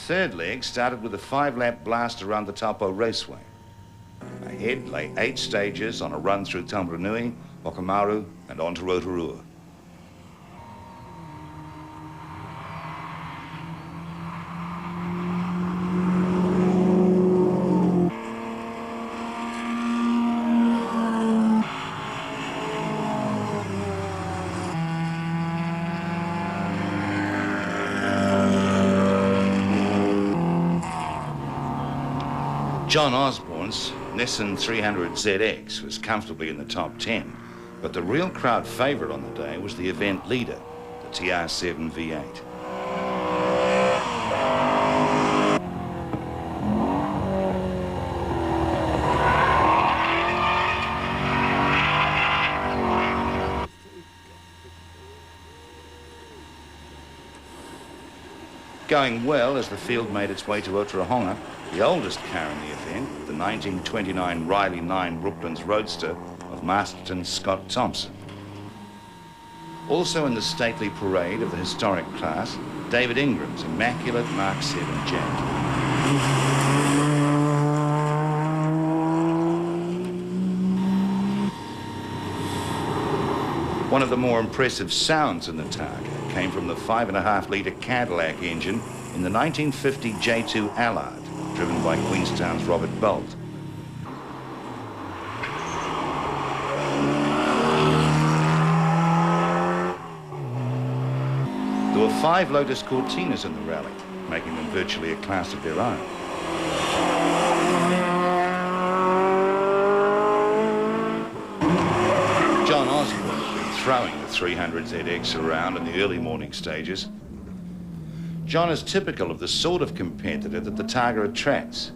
third leg started with a 5-lap blast around the Taupo Raceway. Ahead lay 8 stages on a run through Taumarunui, Whakamaru and on to Rotorua. John Osborne's Nissan 300ZX was comfortably in the top 10, but the real crowd favourite on the day was the event leader, the TR7 V8. Going well as the field made its way to Otorohanga, the oldest car in the event, the 1929 Riley 9 Brooklands Roadster of Masterton Scott Thompson. Also in the stately parade of the historic class, David Ingram's immaculate Mark 7 Jag. One of the more impressive sounds in the Targa came from the 5.5-litre Cadillac engine in the 1950 J2 Allard, driven by Queenstown's Robert Bolt. There were 5 Lotus Cortinas in the rally, making them virtually a class of their own. John Osborne had been throwing the 300ZX around in the early morning stages. John is typical of the sort of competitor that the Targa attracts.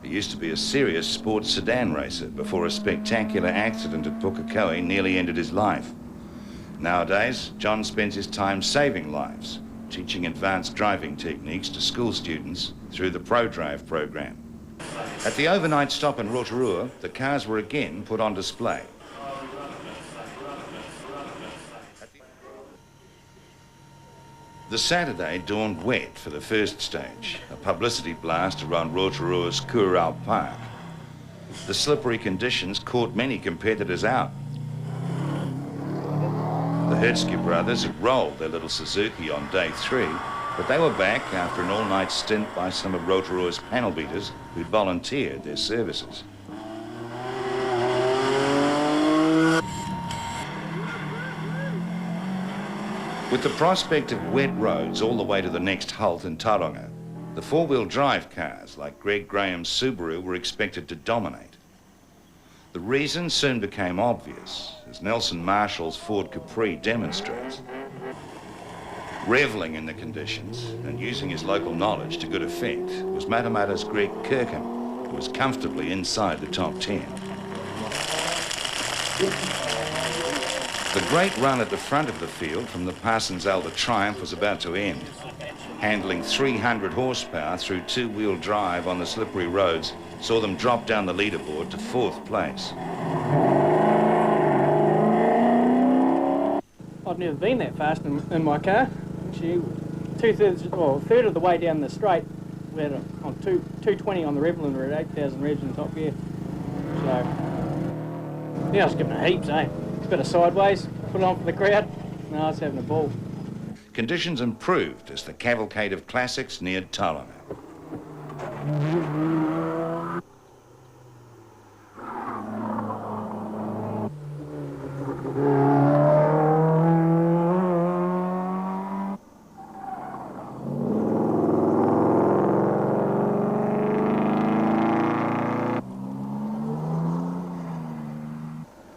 He used to be a serious sports sedan racer before a spectacular accident at Pukekohe nearly ended his life. Nowadays, John spends his time saving lives, teaching advanced driving techniques to school students through the ProDrive program. At the overnight stop in Rotorua, the cars were again put on display. The Saturday dawned wet for the first stage, a publicity blast around Rotorua's Kurau Park. The slippery conditions caught many competitors out. The Hertzke brothers had rolled their little Suzuki on day 3, but they were back after an all-night stint by some of Rotorua's panel beaters who'd volunteered their services. With the prospect of wet roads all the way to the next halt in Tauranga, the 4-wheel drive cars like Greg Graham's Subaru were expected to dominate. The reason soon became obvious, as Nelson Marshall's Ford Capri demonstrates. Reveling in the conditions and using his local knowledge to good effect was Matamata's Greg Kirkham, who was comfortably inside the top 10. The great run at the front of the field from the Parsons Elder Triumph was about to end. Handling 300 horsepower through 2-wheel drive on the slippery roads saw them drop down the leaderboard to 4th place. I've never been that fast in my car. Actually, a third of the way down the straight, we had on 220 on the rev limiter at 8,000 revs in top gear. So, yeah, I was giving it heaps, eh? A bit of sideways, put it on for the crowd. No, I was having a ball. Conditions improved as the cavalcade of classics neared Tauranga.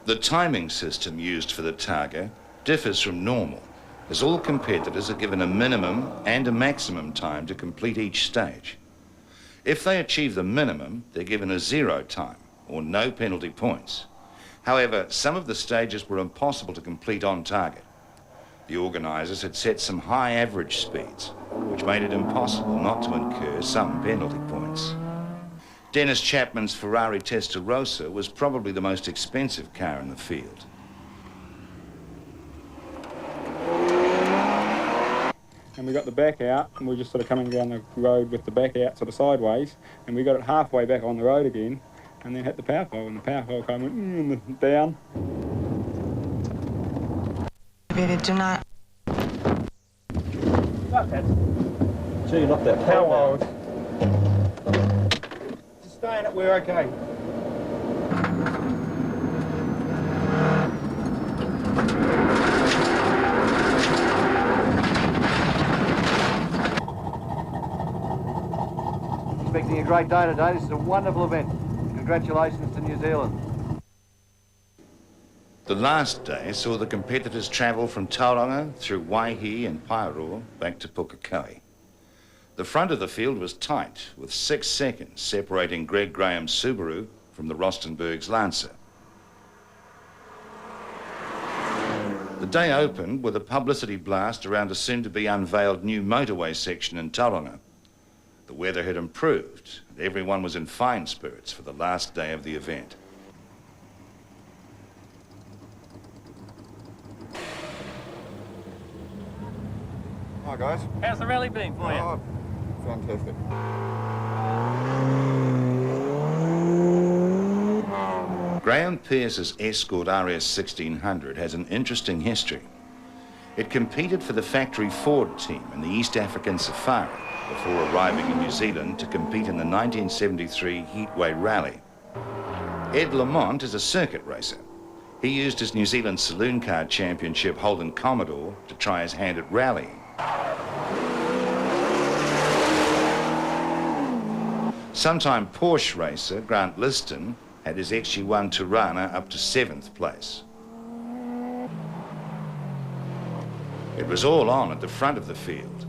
The timing system used for the Targa differs from normal, as all competitors are given a minimum and a maximum time to complete each stage. If they achieve the minimum, they're given a 0 time, or no penalty points. However, some of the stages were impossible to complete on target. The organisers had set some high average speeds, which made it impossible not to incur some penalty points. Dennis Chapman's Ferrari Testarossa was probably the most expensive car in the field. And we got the back out, and we're just sort of coming down the road with the back out sort of sideways, and we got it halfway back on the road again, and then hit the power pole, and the power pole kind of went down. Baby, do not. Gee, not that power pole. Just stay in it, we're okay. Expecting a great day today. This is a wonderful event. Congratulations to New Zealand. The last day saw the competitors travel from Tauranga through Waihi and Paeroa back to Pukekohe. The front of the field was tight, with 6 seconds separating Greg Graham's Subaru from the Rostenberg's Lancer. The day opened with a publicity blast around a soon-to-be unveiled new motorway section in Tauranga. The weather had improved, and everyone was in fine spirits for the last day of the event. Hi guys. How's the rally been for you? Oh, fantastic. Graham Pearce's Escort RS 1600 has an interesting history. It competed for the factory Ford team in the East African Safari before arriving in New Zealand to compete in the 1973 Heatway Rally. Ed Lamont is a circuit racer. He used his New Zealand Saloon Car Championship Holden Commodore to try his hand at rallying. Sometime Porsche racer Grant Liston had his XG1 Tirana up to 7th place. It was all on at the front of the field.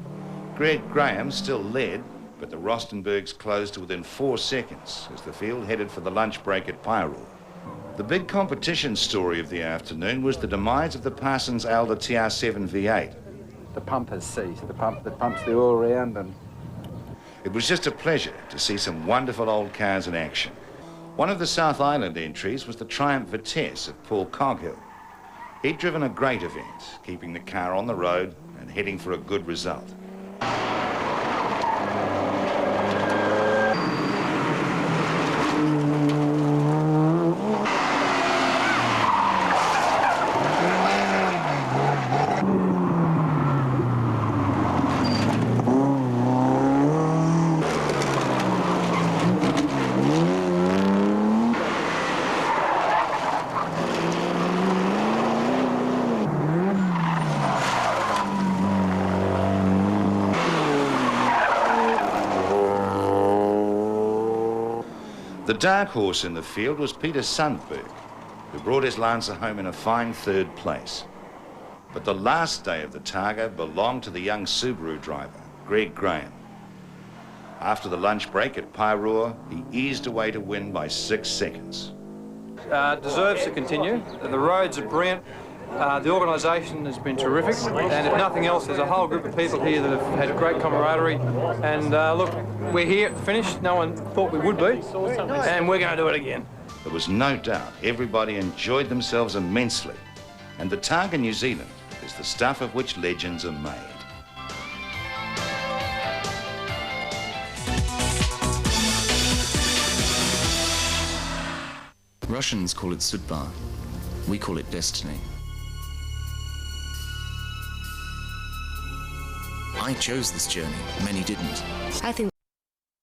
Greg Graham still led, but the Rostenbergs closed to within 4 seconds as the field headed for the lunch break at Paeroa. The big competition story of the afternoon was the demise of the Parsons Alder TR7 V8. The pump has ceased. The pump that pumps the oil around, and It was just a pleasure to see some wonderful old cars in action. One of the South Island entries was the Triumph Vitesse of Paul Coghill. He'd driven a great event, keeping the car on the road and heading for a good result. The dark horse in the field was Peter Sundberg, who brought his Lancer home in a fine 3rd place. But the last day of the Targa belonged to the young Subaru driver, Greg Graham. After the lunch break at Paeroa, he eased away to win by 6 seconds. Deserves to continue. The roads are brilliant. The organisation has been terrific, and if nothing else, there's a whole group of people here that have had great camaraderie. And look, we're here at the finish. No one thought we would be, and we're going to do it again. There was no doubt everybody enjoyed themselves immensely, and the Targa New Zealand is the stuff of which legends are made. Russians call it Sudba. We call it destiny. I chose this journey, many didn't. I think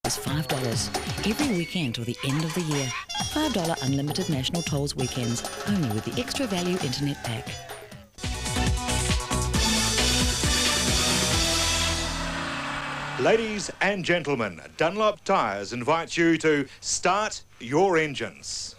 it's $5 every weekend till the end of the year. $5 unlimited national tolls weekends, only with the extra value internet pack. Ladies and gentlemen, Dunlop Tyres invites you to start your engines.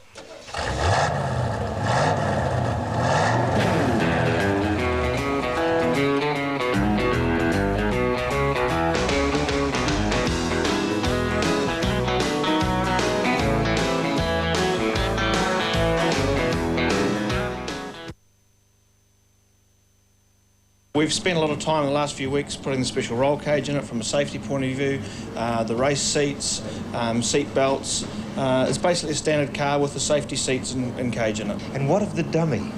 We've spent a lot of time in the last few weeks putting the special roll cage in it from a safety point of view, the race seats, seat belts. It's basically a standard car with the safety seats and cage in it. And what of the dummy?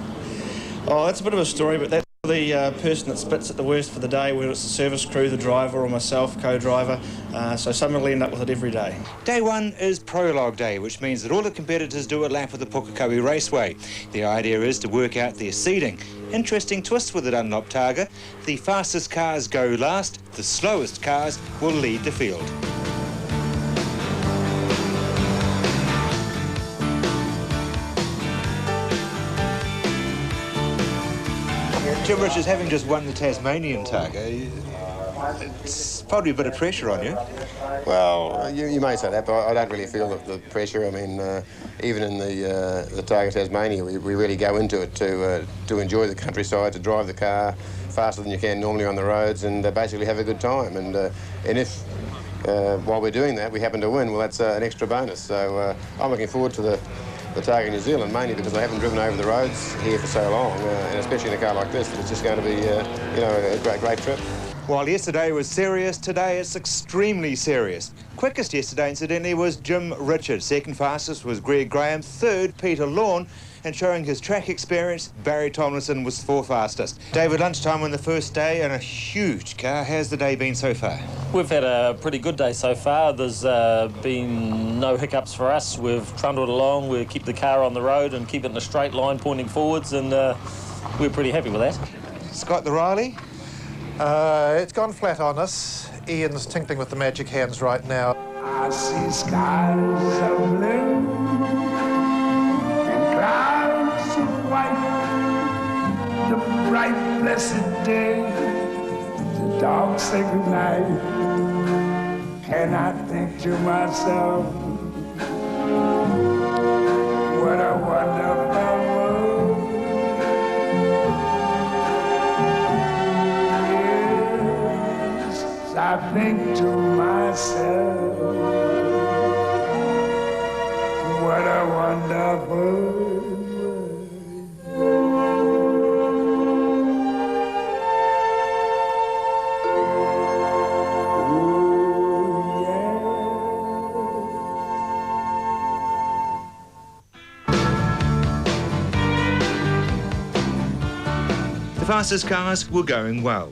Oh, that's a bit of a story, but that's The person that splits it the worst for the day, whether it's the service crew, the driver or myself, co-driver, so someone will end up with it every day. Day one is prologue day, which means that all the competitors do a lap of the Pukekohe Raceway. The idea is to work out their seeding. Interesting twist with the Dunlop Targa. The fastest cars go last, the slowest cars will lead the field. Jim Richards, having just won the Tasmanian Targa, it's probably a bit of pressure on you. Well, you may say that, but I don't really feel the pressure. I mean, even in the Targa Tasmania, we really go into it to enjoy the countryside, to drive the car faster than you can normally on the roads, and basically have a good time. And if while we're doing that we happen to win, well, that's an extra bonus. So I'm looking forward to the Targa New Zealand, mainly because I haven't driven over the roads here for so long, and especially in a car like this, it's just going to be, you know, a great trip. While yesterday was serious, today it's extremely serious. Quickest yesterday, incidentally, was Jim Richards. Second fastest was Greg Graham. Third, Peter Lawn. And showing his track experience, Barry Tomlinson was fourth fastest. David, lunchtime on the first day and a huge car. How's the day been so far? We've had a pretty good day so far. There's been no hiccups for us. We've trundled along. We keep the car on the road and keep it in a straight line pointing forwards, and we're pretty happy with that. Scott the Riley? It's gone flat on us. Ian's tinkling with the magic hands right now. I see skies of blue and clouds of white, the bright blessed day, the dark sacred night, and I think to myself, what a wonderful world. Yes, I think to myself, what a wonderful world. The fastest cars were going well.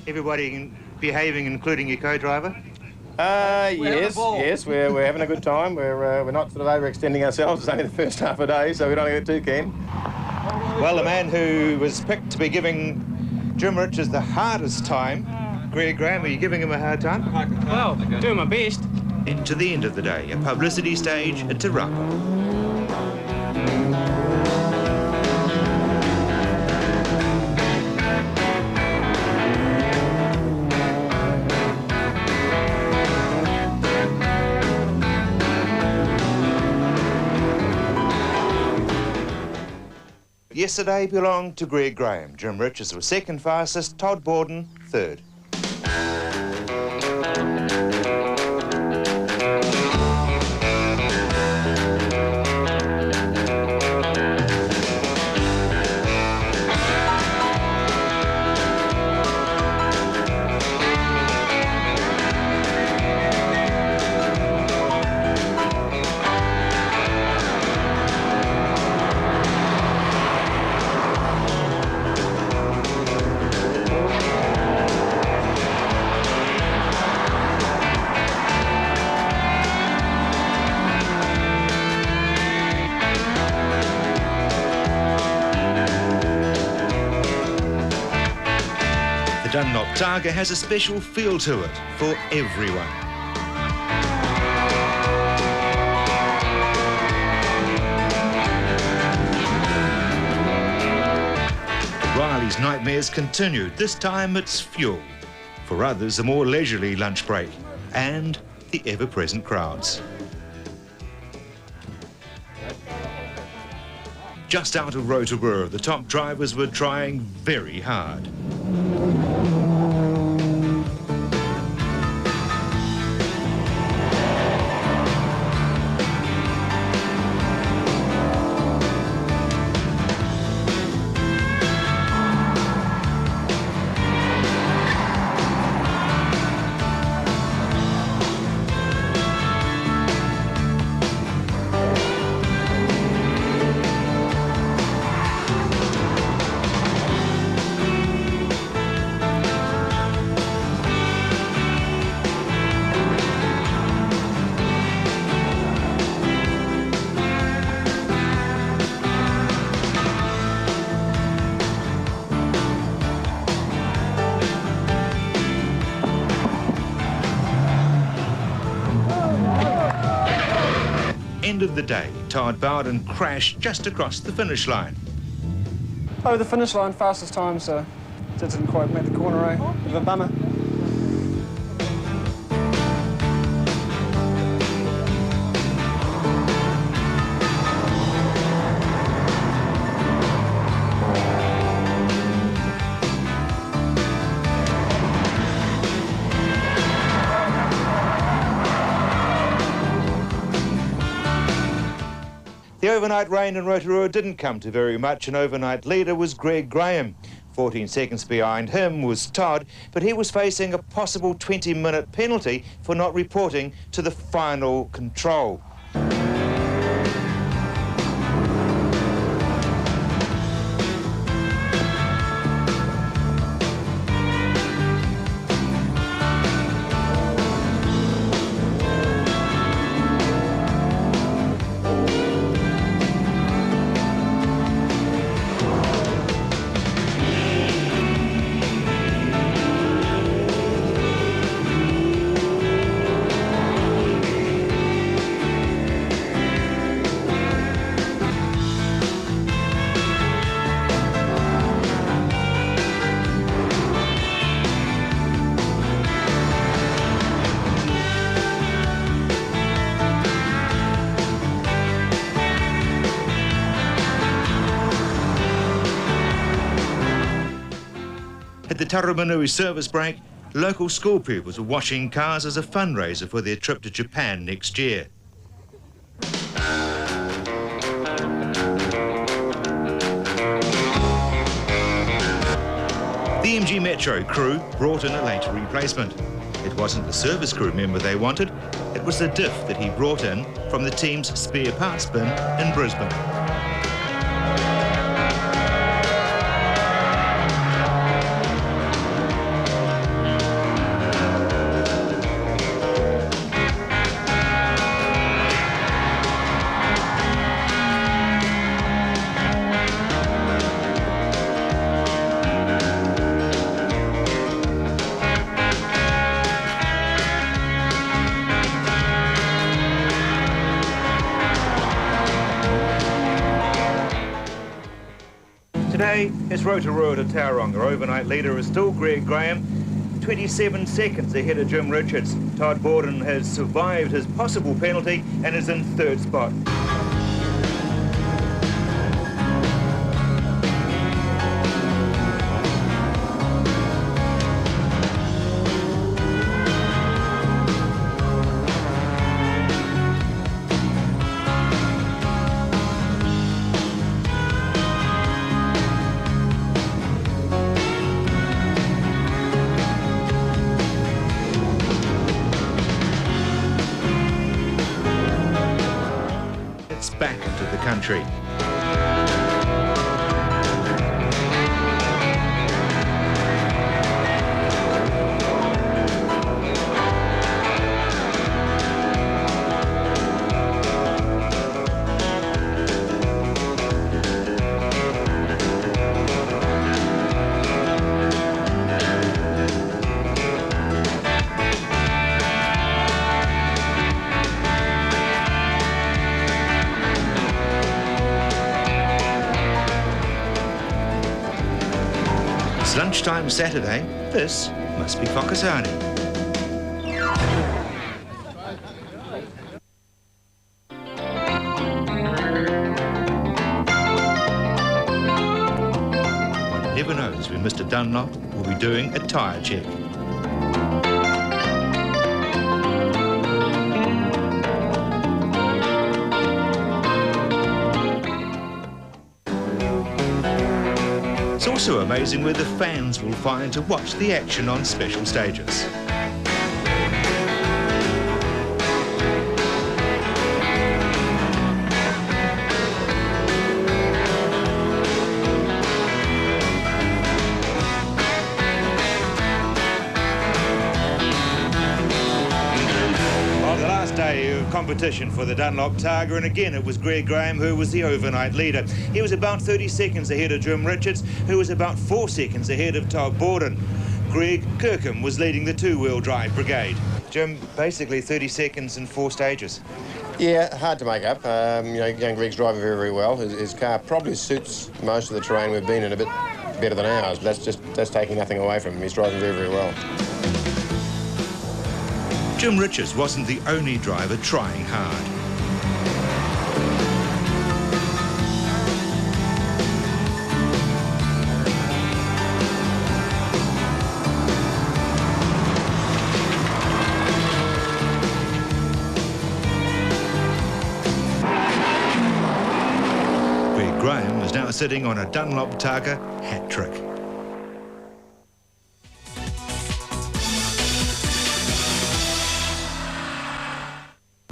Everybody behaving, including your co-driver? Yes, we're having a good time. We're not sort of overextending ourselves. It's only the first half a day, so we don't get too keen. Well, the man who was picked to be giving Jim Richards the hardest time, Greg Graham, are you giving him a hard time? Well, doing my best. Into the end of the day, a publicity stage at Te Rapa. Yesterday belonged to Greg Graham. Jim Richards was second fastest, Todd Borden third. The Dunlop Targa has a special feel to it for everyone. Riley's nightmares continued. This time it's fuel. For others, a more leisurely lunch break and the ever-present crowds. Just out of Rotorua, the top drivers were trying very hard. end of the day, Todd Bowden crashed just across the finish line. Over the finish line, fastest time, so just didn't quite make the corner, eh? Bit of a bummer. The overnight rain in Rotorua didn't come to very much. An overnight leader was Greg Graham. 14 seconds behind him was Todd, but he was facing a possible 20-minute penalty for not reporting to the final control. At the Taramanui service break, local school pupils were washing cars as a fundraiser for their trip to Japan next year. The MG Metro crew brought in a late replacement. It wasn't the service crew member they wanted, it was the diff that he brought in from the team's spare parts bin in Brisbane. Today, it's Rotorua to Tauranga. Overnight leader is still Greg Graham, 27 seconds ahead of Jim Richards. Todd Bowden has survived his possible penalty and is in third spot. Back into the country. It's lunchtime Saturday. This must be Whakatane. One never knows when Mr. Dunlop will be doing a tyre check. It's also amazing where the fans will find to watch the action on special stages. Day of competition for the Dunlop Targa, and again it was Greg Graham who was the overnight leader. He was about 30 seconds ahead of Jim Richards, who was about 4 seconds ahead of Todd Bowden. Greg Kirkham was leading the two-wheel drive brigade. Jim, basically 30 seconds in 4 stages. Yeah, hard to make up. You know, young Greg's driving very, very well. His car probably suits most of the terrain we've been in a bit better than ours, but that's taking nothing away from him. He's driving very, very well. Jim Richards wasn't the only driver trying hard. Graham is now sitting on a Dunlop Targa hat trick.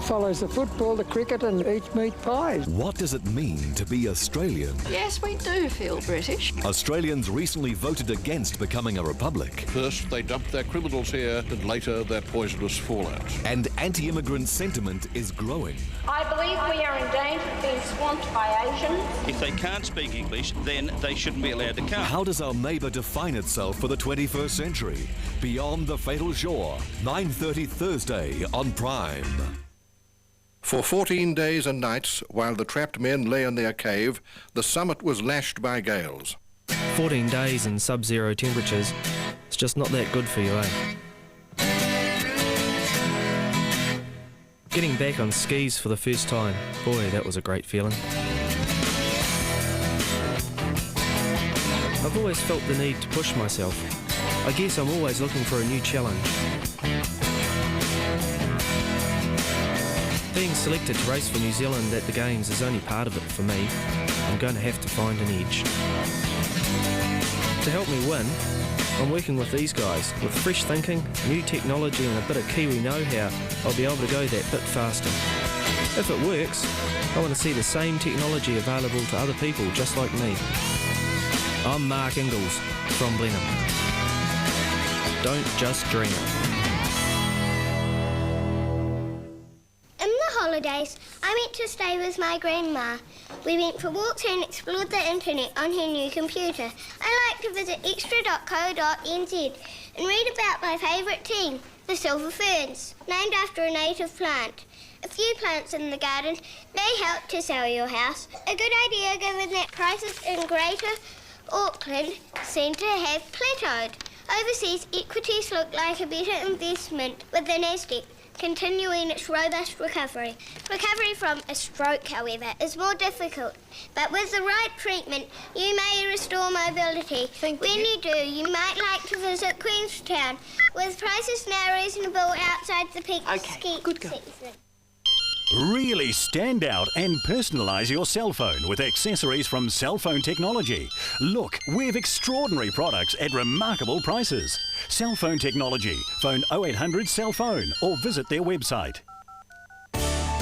Follows the football, the cricket and eats meat pies. What does it mean to be Australian? Yes, we do feel British. Australians recently voted against becoming a republic. First, they dumped their criminals here, and later, their poisonous fallout. And anti-immigrant sentiment is growing. I believe we are in danger of being swamped by Asians. If they can't speak English, then they shouldn't be allowed to come. How does our neighbour define itself for the 21st century? Beyond the Fatal Shore, 9:30 Thursday on Prime. For 14 days and nights, while the trapped men lay in their cave, the summit was lashed by gales. 14 days in sub-zero temperatures. It's just not that good for you, eh? Getting back on skis for the first time, boy, that was a great feeling. I've always felt the need to push myself. I guess I'm always looking for a new challenge. Being selected to race for New Zealand at the Games is only part of it for me. I'm going to have to find an edge. To help me win, I'm working with these guys. With fresh thinking, new technology and a bit of Kiwi know-how, I'll be able to go that bit faster. If it works, I want to see the same technology available to other people just like me. I'm Mark Ingalls from Blenheim. Don't just dream it. Holidays, I went to stay with my grandma. We went for walks and explored the internet on her new computer. I like to visit extra.co.nz and read about my favourite team, the silver ferns, named after a native plant. A few plants in the garden may help to sell your house. A good idea given that prices in Greater Auckland seem to have plateaued. Overseas equities look like a better investment with the Nasdaq continuing its robust recovery. Recovery from a stroke, however, is more difficult, but with the right treatment, you may restore mobility. When you do, you might like to visit Queenstown, with prices now reasonable outside the peak ski season. Really stand out and personalise your cell phone with accessories from Cell Phone Technology. Look, we have extraordinary products at remarkable prices. Cell Phone Technology. Phone 0800 Cell Phone or visit their website.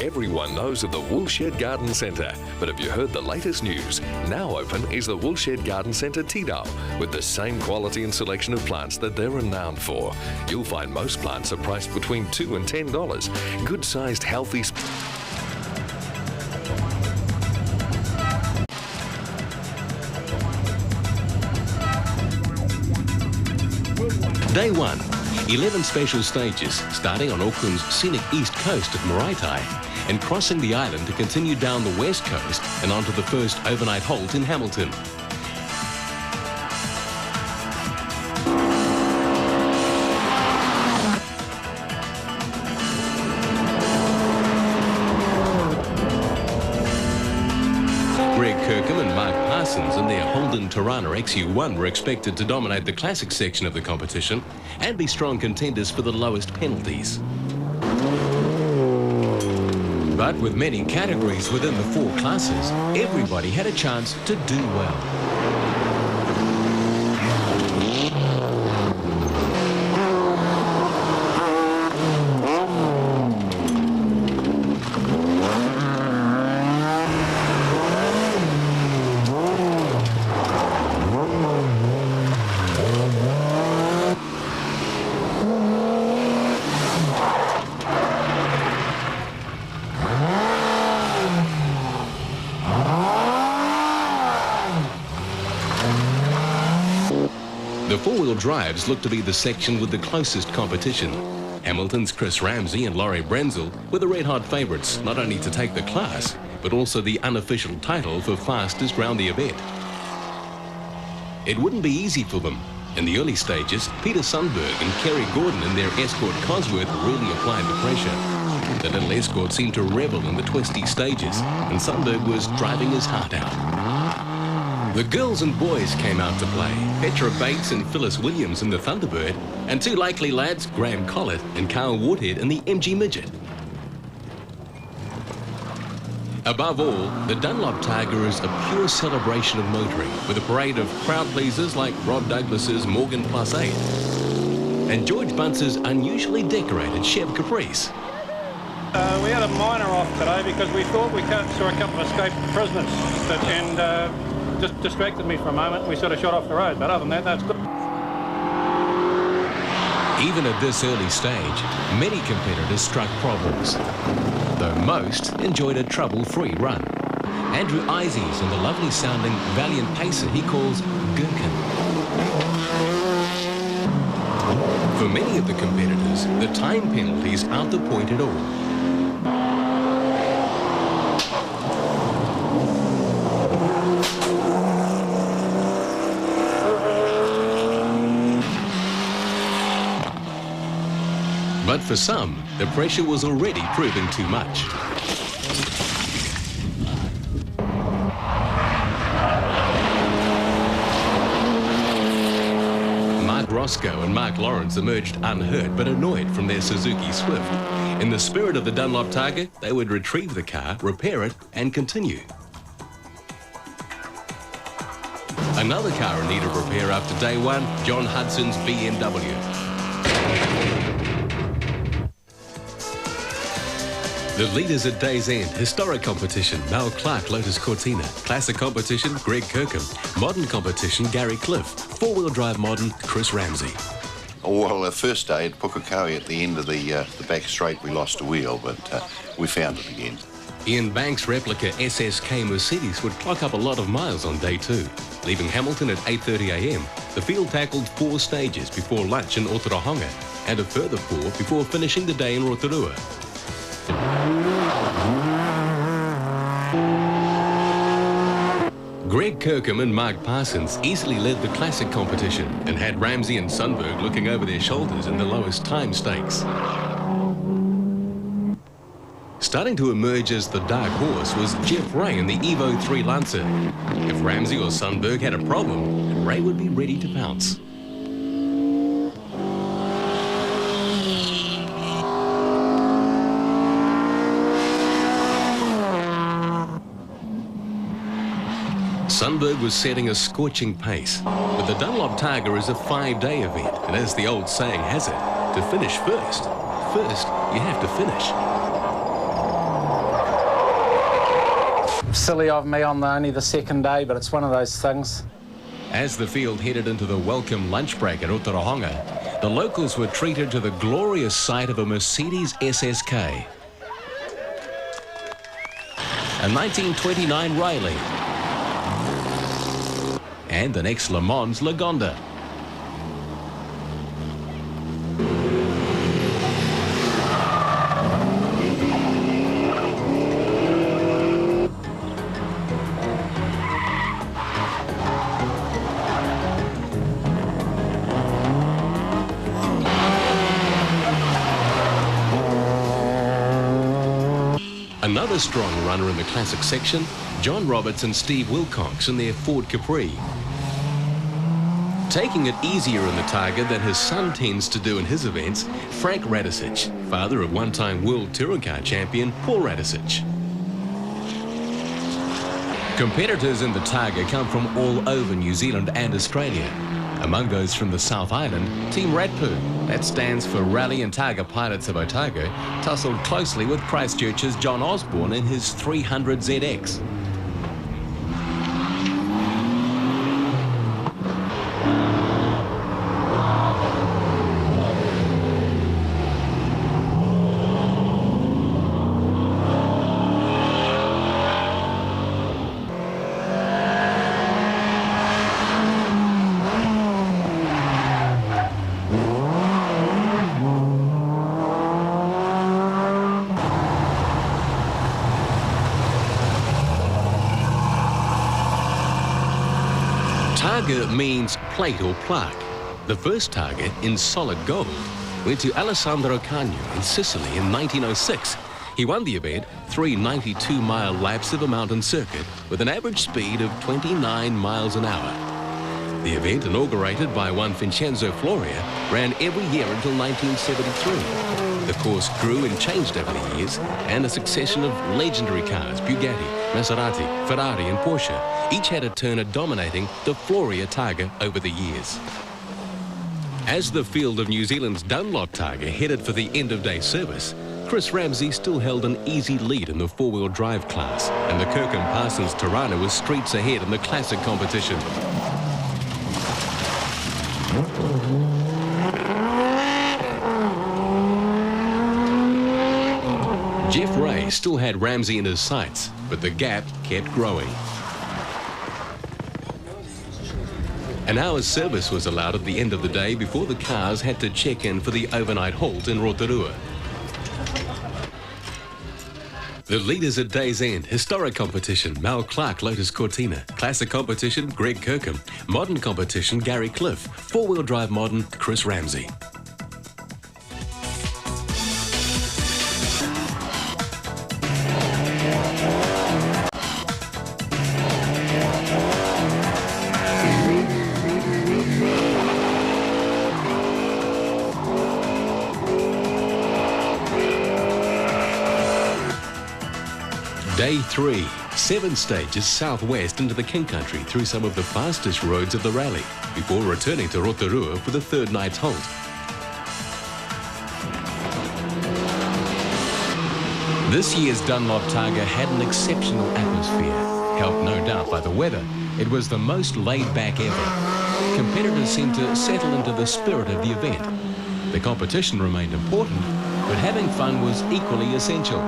Everyone knows of the Woolshed Garden Centre, but have you heard the latest news? Now open is the Woolshed Garden Centre Tidal, with the same quality and selection of plants that they're renowned for. You'll find most plants are priced between $2 and $10. Good-sized, healthy... Day 1. 11 special stages, starting on Auckland's scenic east coast of Maraetai and crossing the island to continue down the west coast and onto the first overnight halt in Hamilton. Greg Kirkham and Mark Parsons and their Holden Tirana XU1 were expected to dominate the classic section of the competition and be strong contenders for the lowest penalties. But with many categories within the 4 classes, everybody had a chance to do well. The 4-wheel drives look to be the section with the closest competition. Hamilton's Chris Ramsey and Laurie Brenzel were the red-hot favourites, not only to take the class, but also the unofficial title for fastest round the event. It wouldn't be easy for them. In the early stages, Peter Sundberg and Kerry Gordon in their escort Cosworth really applied the pressure. The little escort seemed to revel in the twisty stages, and Sundberg was driving his heart out. The girls and boys came out to play. Petra Bates and Phyllis Williams in the Thunderbird, and two likely lads, Graham Collett and Carl Woodhead in the MG Midget. Above all, the Dunlop Targa is a pure celebration of motoring, with a parade of crowd pleasers like Rod Douglas's Morgan Plus 8 and George Bunce's unusually decorated Chev Caprice. We had a miner off today because we thought we saw a couple of escaped prisoners and just distracted me for a moment. We sort of shot off the road, but other than that, that's good. Even at this early stage, many competitors struck problems, though most enjoyed a trouble-free run. Andrew Ises and the lovely-sounding Valiant Pacer he calls Gherkin. For many of the competitors, the time penalties aren't the point at all. But for some, the pressure was already proving too much. Mark Roscoe and Mark Lawrence emerged unhurt but annoyed from their Suzuki Swift. In the spirit of the Dunlop Targa, they would retrieve the car, repair it, and continue. Another car in need of repair after day one, John Hudson's BMW. The leaders at day's end: historic competition, Mel Clark Lotus Cortina; classic competition, Greg Kirkham; modern competition, Gary Cliff; four-wheel drive modern, Chris Ramsey. Well, the first day at Pukekohe at the end of the back straight, we lost a wheel, but we found it again. Ian Banks' replica SSK Mercedes would clock up a lot of miles on day two. Leaving Hamilton at 8:30 a.m, the field tackled 4 stages before lunch in Otorohanga, and a further 4 before finishing the day in Rotorua. Greg Kirkham and Mark Parsons easily led the classic competition and had Ramsey and Sundberg looking over their shoulders in the lowest time stakes. Starting to emerge as the dark horse was Jeff Ray in the Evo 3 Lancer. If Ramsey or Sundberg had a problem, Ray would be ready to pounce. Sundberg was setting a scorching pace, but the Dunlop Targa is a 5-day event, and as the old saying has it, to finish first, you have to finish. Silly of me on only the second day, but it's one of those things. As the field headed into the welcome lunch break at Otorohanga, the locals were treated to the glorious sight of a Mercedes SSK. A 1929 Riley. And the next Le Mans Lagonda. Another strong runner in the classic section, John Roberts and Steve Wilcox in their Ford Capri. Taking it easier in the Targa than his son tends to do in his events, Frank Radisich, father of one-time World Touring Car champion Paul Radisich. Competitors in the Targa come from all over New Zealand and Australia. Among those from the South Island, Team Radpoo, that stands for Rally and Targa Pilots of Otago, tussled closely with Christchurch's John Osborne in his 300 ZX. Targa means plate or plaque. The first Targa, in solid gold, went to Alessandro Cagno in Sicily in 1906. He won the event 3 92-mile laps of a mountain circuit with an average speed of 29 miles an hour. The event, inaugurated by one Vincenzo Floria, ran every year until 1973. The course grew and changed over the years, and a succession of legendary cars, Bugatti, Maserati, Ferrari and Porsche, each had a turn at dominating the Floria Targa over the years. As the field of New Zealand's Dunlop Targa headed for the end-of-day service, Chris Ramsey still held an easy lead in the four-wheel drive class, and the Kirkham Parsons Tirana was streets ahead in the classic competition. Jeff Ray still had Ramsey in his sights, but the gap kept growing. An hour's service was allowed at the end of the day before the cars had to check in for the overnight halt in Rotorua. The leaders at day's end: historic competition, Mal Clark, Lotus Cortina; classic competition, Greg Kirkham; modern competition, Gary Cliff; four-wheel drive modern, Chris Ramsey. Day 3, 7 stages southwest into the King Country through some of the fastest roads of the rally, before returning to Rotorua for the third night's halt. This year's Dunlop Targa had an exceptional atmosphere, helped no doubt by the weather. It was the most laid-back ever. Competitors seemed to settle into the spirit of the event. The competition remained important, but having fun was equally essential.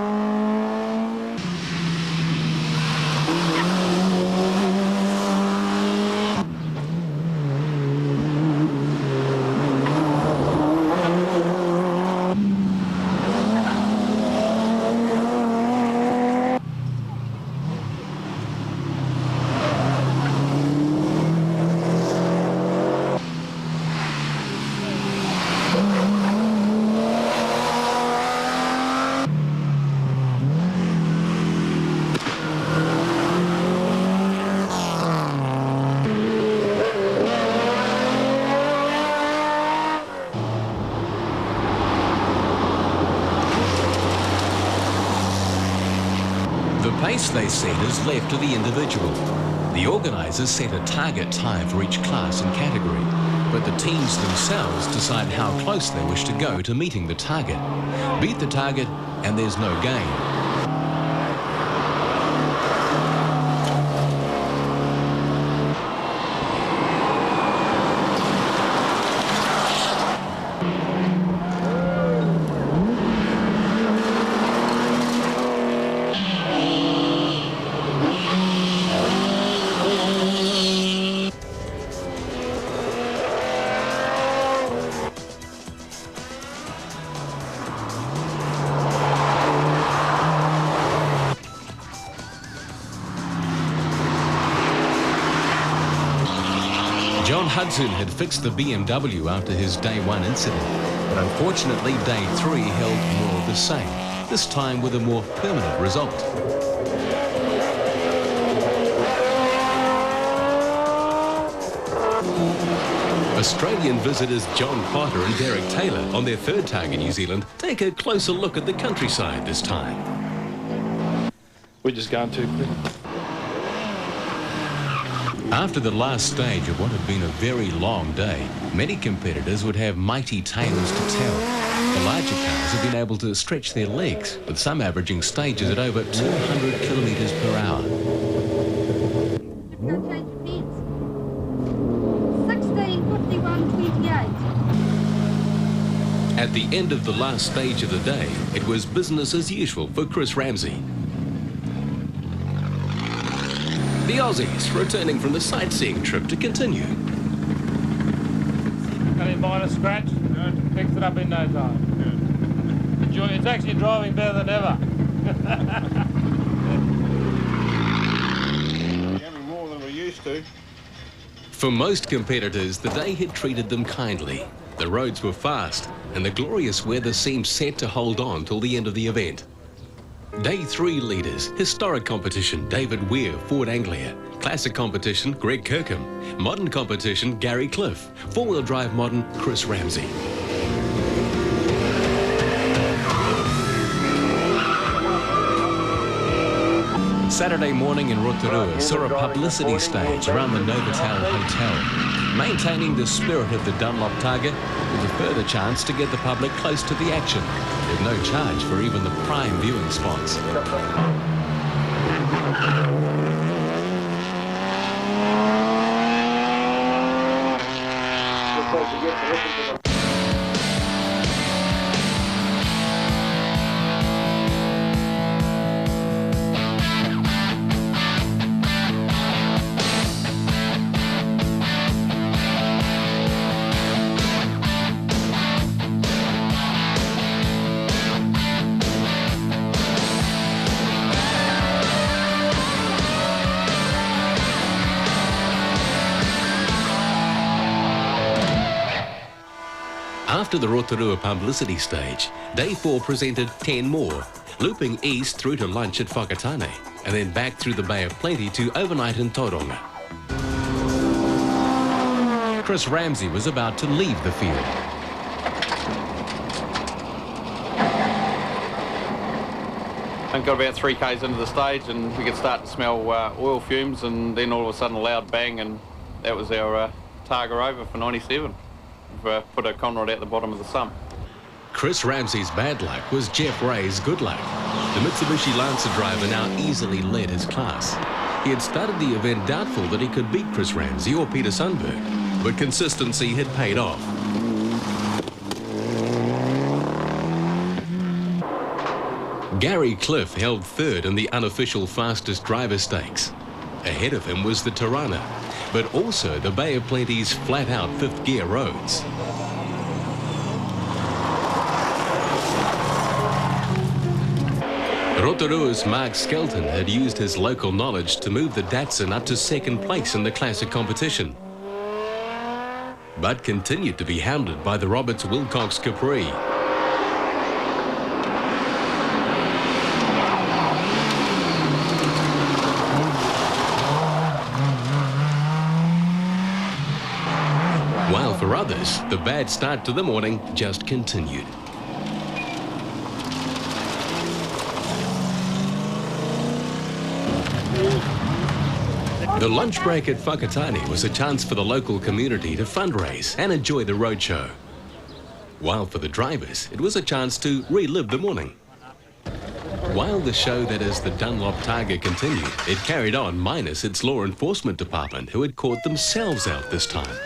The pace they set is left to the individual. The organisers set a target time for each class and category, but the teams themselves decide how close they wish to go to meeting the target. Beat the target and there's no gain. John Hudson had fixed the BMW after his day 1 incident, but unfortunately day 3 held more of the same, this time with a more permanent result. Australian visitors John Potter and Derek Taylor, on their third Targa New Zealand, take a closer look at the countryside this time. We're just going too quick. After the last stage of what had been a very long day, many competitors would have mighty tales to tell. The larger cars have been able to stretch their legs, with some averaging stages at over 200 kilometres per hour. 16:51:28. At the end of the last stage of the day, it was business as usual for Chris Ramsey. The Aussies returning from the sightseeing trip to continue. Any minor scratch? Good. Picked it up in no time. Good. Enjoy. It's actually driving better than ever. Having more than we used to. For most competitors, the day had treated them kindly. The roads were fast, and the glorious weather seemed set to hold on till the end of the event. Day 3 leaders: historic competition, David Weir, Ford Anglia; classic competition, Greg Kirkham; modern competition, Gary Cliff; four-wheel drive modern, Chris Ramsey. Saturday morning in Rotorua saw a publicity stage around the Novotel Hotel, maintaining the spirit of the Dunlop Targa with a further chance to get the public close to the action, with no charge for even the prime viewing spots. After the Rotorua publicity stage, Day 4 presented 10 more, looping east through to lunch at Whakatane, and then back through the Bay of Plenty to overnight in Tauranga. Chris Ramsey was about to leave the field. I got about 3 k's into the stage and we could start to smell oil fumes, and then all of a sudden a loud bang, and that was our Targa over for 97. We've put a Conrod at the bottom of the sump. Chris Ramsey's bad luck was Jeff Ray's good luck. The Mitsubishi Lancer driver now easily led his class. He had started the event doubtful that he could beat Chris Ramsey or Peter Sundberg, but consistency had paid off. Gary Cliff held third in the unofficial fastest driver stakes. Ahead of him was the Tirana, but also the Bay of Plenty's flat-out fifth-gear roads. Rotorua's Mark Skelton had used his local knowledge to move the Datsun up to second place in the classic competition, but continued to be hounded by the Roberts Wilcox Capri. While for others, the bad start to the morning just continued. The lunch break at Whakatane was a chance for the local community to fundraise and enjoy the roadshow. While for the drivers, it was a chance to relive the morning. While the show that is the Dunlop Targa continued, it carried on minus its law enforcement department, who had caught themselves out this time.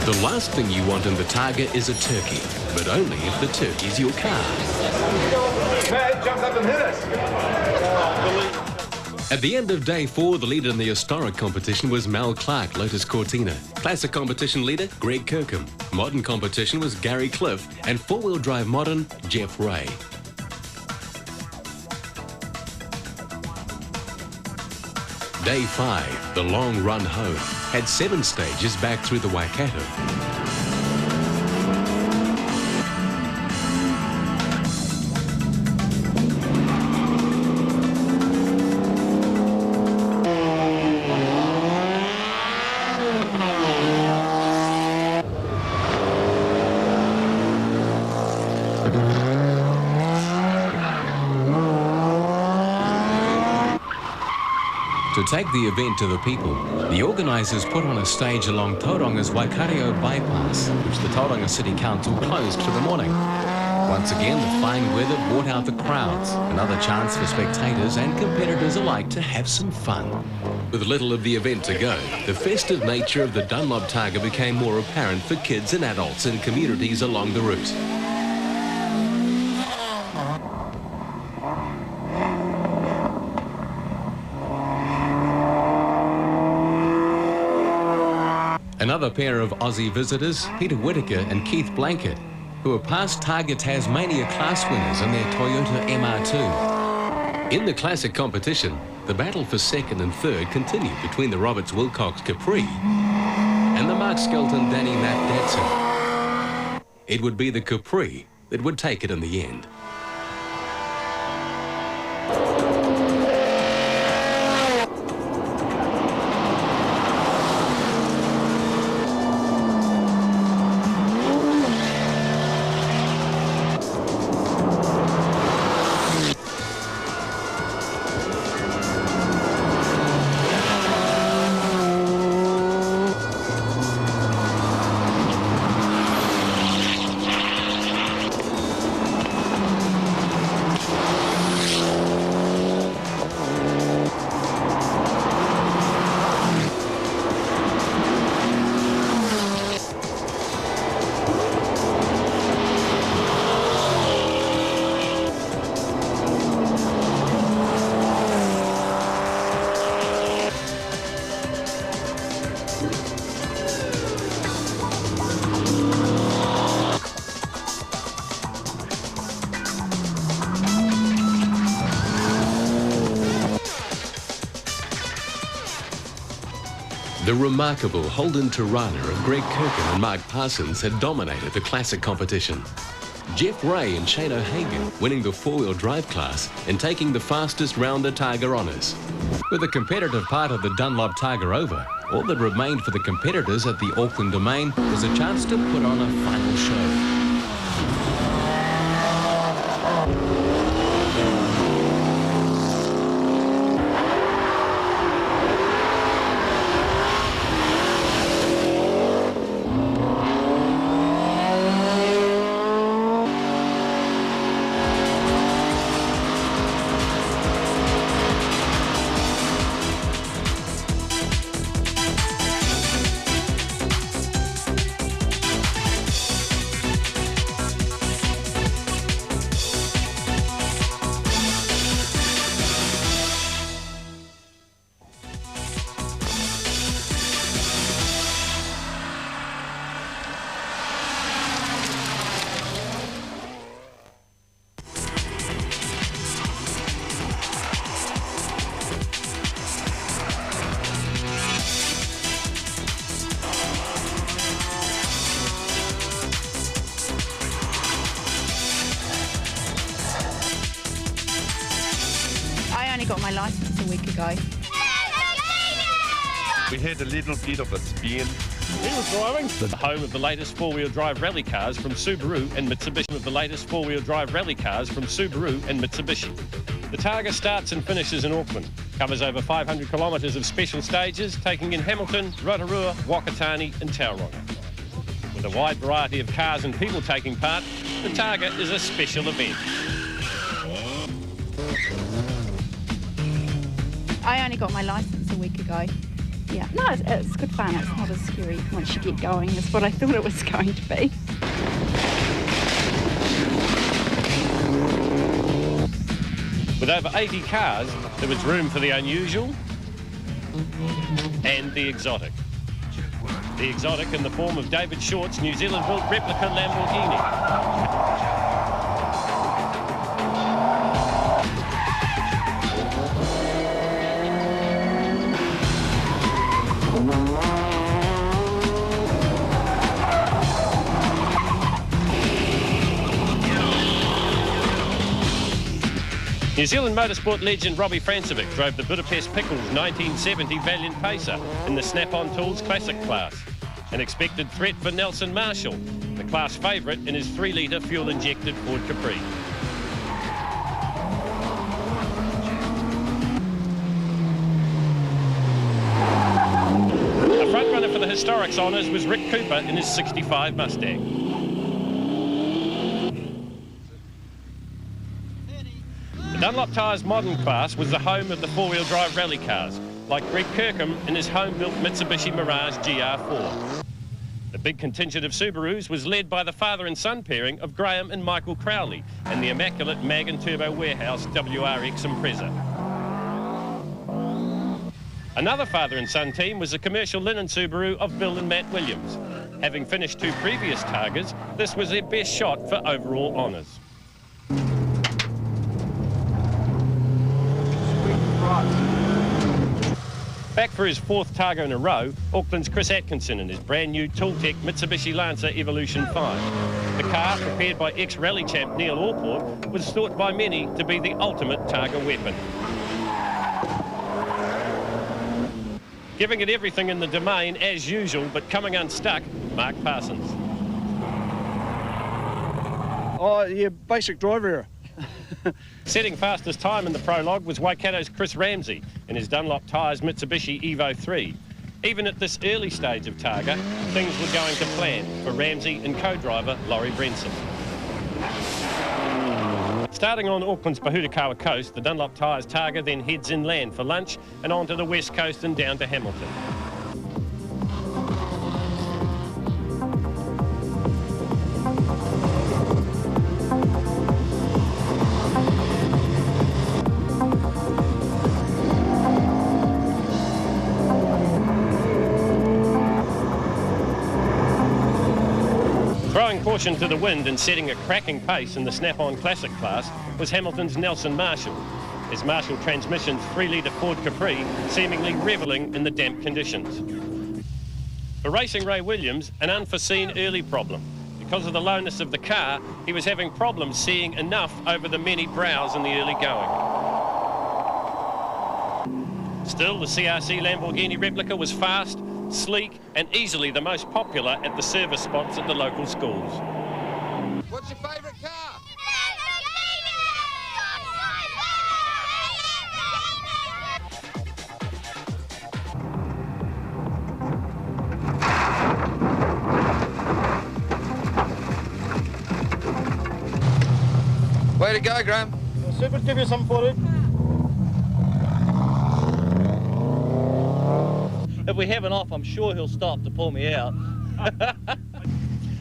The last thing you want in the Targa is a turkey, but only if the turkey's your car. Matt jumped up and hit us. At the end of day 4, the leader in the historic competition was Mel Clark, Lotus Cortina. Classic competition leader, Greg Kirkham. Modern competition was Gary Cliff, and four-wheel drive modern, Jeff Ray. Day 5, the long run home, had 7 stages back through the Waikato. To take the event to the people, the organisers put on a stage along Tauranga's Waikato bypass, which the Tauranga City Council closed for the morning. Once again, the fine weather brought out the crowds, another chance for spectators and competitors alike to have some fun. With little of the event to go, the festive nature of the Dunlop Targa became more apparent for kids and adults in communities along the route. Another pair of Aussie visitors, Peter Whittaker and Keith Blanket, who are past Targa Tasmania class winners in their Toyota MR2. In the classic competition, the battle for second and third continued between the Roberts Wilcox Capri and the Mark Skelton Danny Matt Datsun. It would be the Capri that would take it in the end. The remarkable Holden Tirana of Greg Kirkham and Mark Parsons had dominated the classic competition. Jeff Ray and Shane O'Hagan winning the four-wheel drive class and taking the fastest round the Targa honours. With the competitive part of the Dunlop Targa over, all that remained for the competitors at the Auckland Domain was a chance to put on a final show. I got my licence a week ago. We had a little bit of a spin. He was driving. The home of the latest four-wheel drive rally cars from Subaru and Mitsubishi. The Targa starts and finishes in Auckland. Covers over 500 kilometres of special stages, taking in Hamilton, Rotorua, Whakatane and Tauranga. With a wide variety of cars and people taking part, the Targa is a special event. I only got my licence a week ago. Yeah, no, it's good fun. It's not as scary once you get going as what I thought it was going to be. With over 80 cars, there was room for the unusual and the exotic. The exotic in the form of David Short's New Zealand-built replica Lamborghini. New Zealand motorsport legend Robbie Francevic drove the Budapest Pickles 1970 Valiant Pacer in the Snap-on Tools Classic class. An expected threat for Nelson Marshall, the class favourite in his 3-litre fuel-injected Ford Capri. Historics honours was Rick Cooper in his 65 Mustang. The Dunlop Targa's modern class was the home of the four-wheel drive rally cars, like Greg Kirkham in his home-built Mitsubishi Mirage GR4. The big contingent of Subarus was led by the father and son pairing of Graham and Michael Crowley and the immaculate Mag and Turbo Warehouse WRX Impreza. Another father and son team was the commercial linen Subaru of Bill and Matt Williams. Having finished 2 previous Targas, this was their best shot for overall honours. Back for his 4th Targa in a row, Auckland's Chris Atkinson in his brand new Tooltech Mitsubishi Lancer Evolution 5. The car, prepared by ex-rally champ Neil Allport, was thought by many to be the ultimate Targa weapon. Giving it everything in the domain as usual, but coming unstuck, Mark Parsons. Oh, yeah, basic driver error. Setting fastest time in the prologue was Waikato's Chris Ramsey in his Dunlop Targa's Mitsubishi Evo 3. Even at this early stage of Targa, things were going to plan for Ramsey and co-driver Laurie Brenson. Starting on Auckland's Pahutakawa coast, the Dunlop Targa's Targa then heads inland for lunch and onto the west coast and down to Hamilton. Throwing caution to the wind and setting a cracking pace in the Snap-on Classic class was Hamilton's Nelson Marshall. His Marshall transmission's 3-litre Ford Capri seemingly revelling in the damp conditions. For Racing Ray Williams, an unforeseen early problem. Because of the lowness of the car, he was having problems seeing enough over the many brows in the early going. Still, the CRC Lamborghini replica was fast, sleek and easily the most popular at the service spots at the local schools. What's your favourite car? Way to go, Graham. Super, give you some for it. If we have an off, I'm sure he'll stop to pull me out.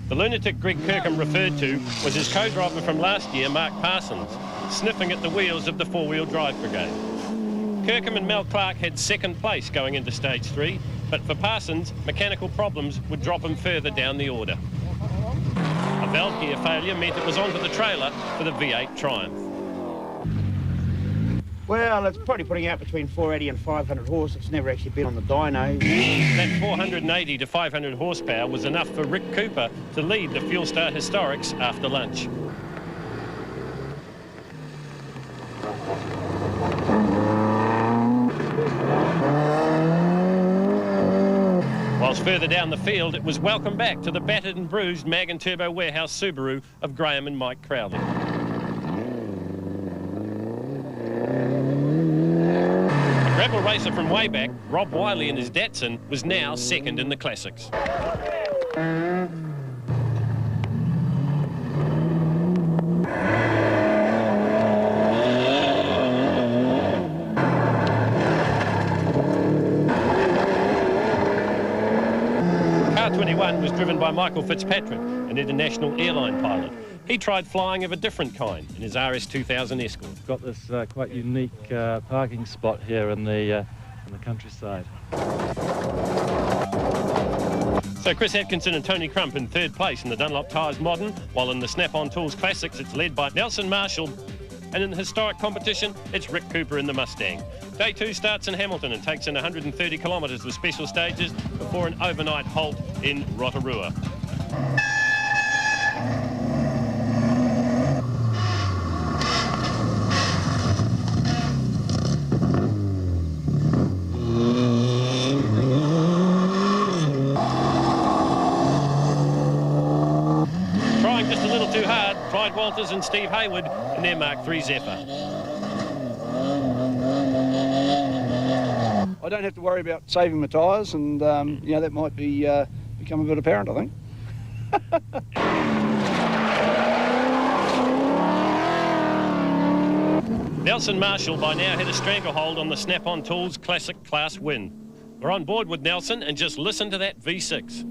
The lunatic Greg Kirkham referred to was his co-driver from last year, Mark Parsons, sniffing at the wheels of the four-wheel drive brigade. Kirkham and Mel Clark had 2nd place going into stage 3, but for Parsons, mechanical problems would drop him further down the order. A valve gear failure meant it was onto the trailer for the V8 Triumph. Well, it's probably putting out between 480 and 500 horse. It's never actually been on the dyno. That 480 to 500 horsepower was enough for Rick Cooper to lead the Fuelstar Historics after lunch. Whilst further down the field, it was welcome back to the battered and bruised Mag and Turbo Warehouse Subaru of Graham and Mike Crowley. Rebel racer from way back, Rob Wiley in his Datsun, was now 2nd in the Classics. Car 21 was driven by Michael Fitzpatrick, an international airline pilot. He tried flying of a different kind in his RS 2000 Escort. Got this quite unique parking spot here in the countryside. So Chris Atkinson and Tony Crump in 3rd place in the Dunlop Targa's Modern, while in the Snap-on Tools Classics it's led by Nelson Marshall, and in the historic competition it's Rick Cooper in the Mustang. Day 2 starts in Hamilton and takes in 130 kilometres with special stages before an overnight halt in Rotorua. Trying just a little too hard, Clyde Walters and Steve Hayward in their Mark III Zephyr. I don't have to worry about saving my tyres, and you know, that might be become a bit apparent, I think. Nelson Marshall by now had a stranglehold on the Snap-on Tools Classic Class win. We're on board with Nelson and just listen to that V6.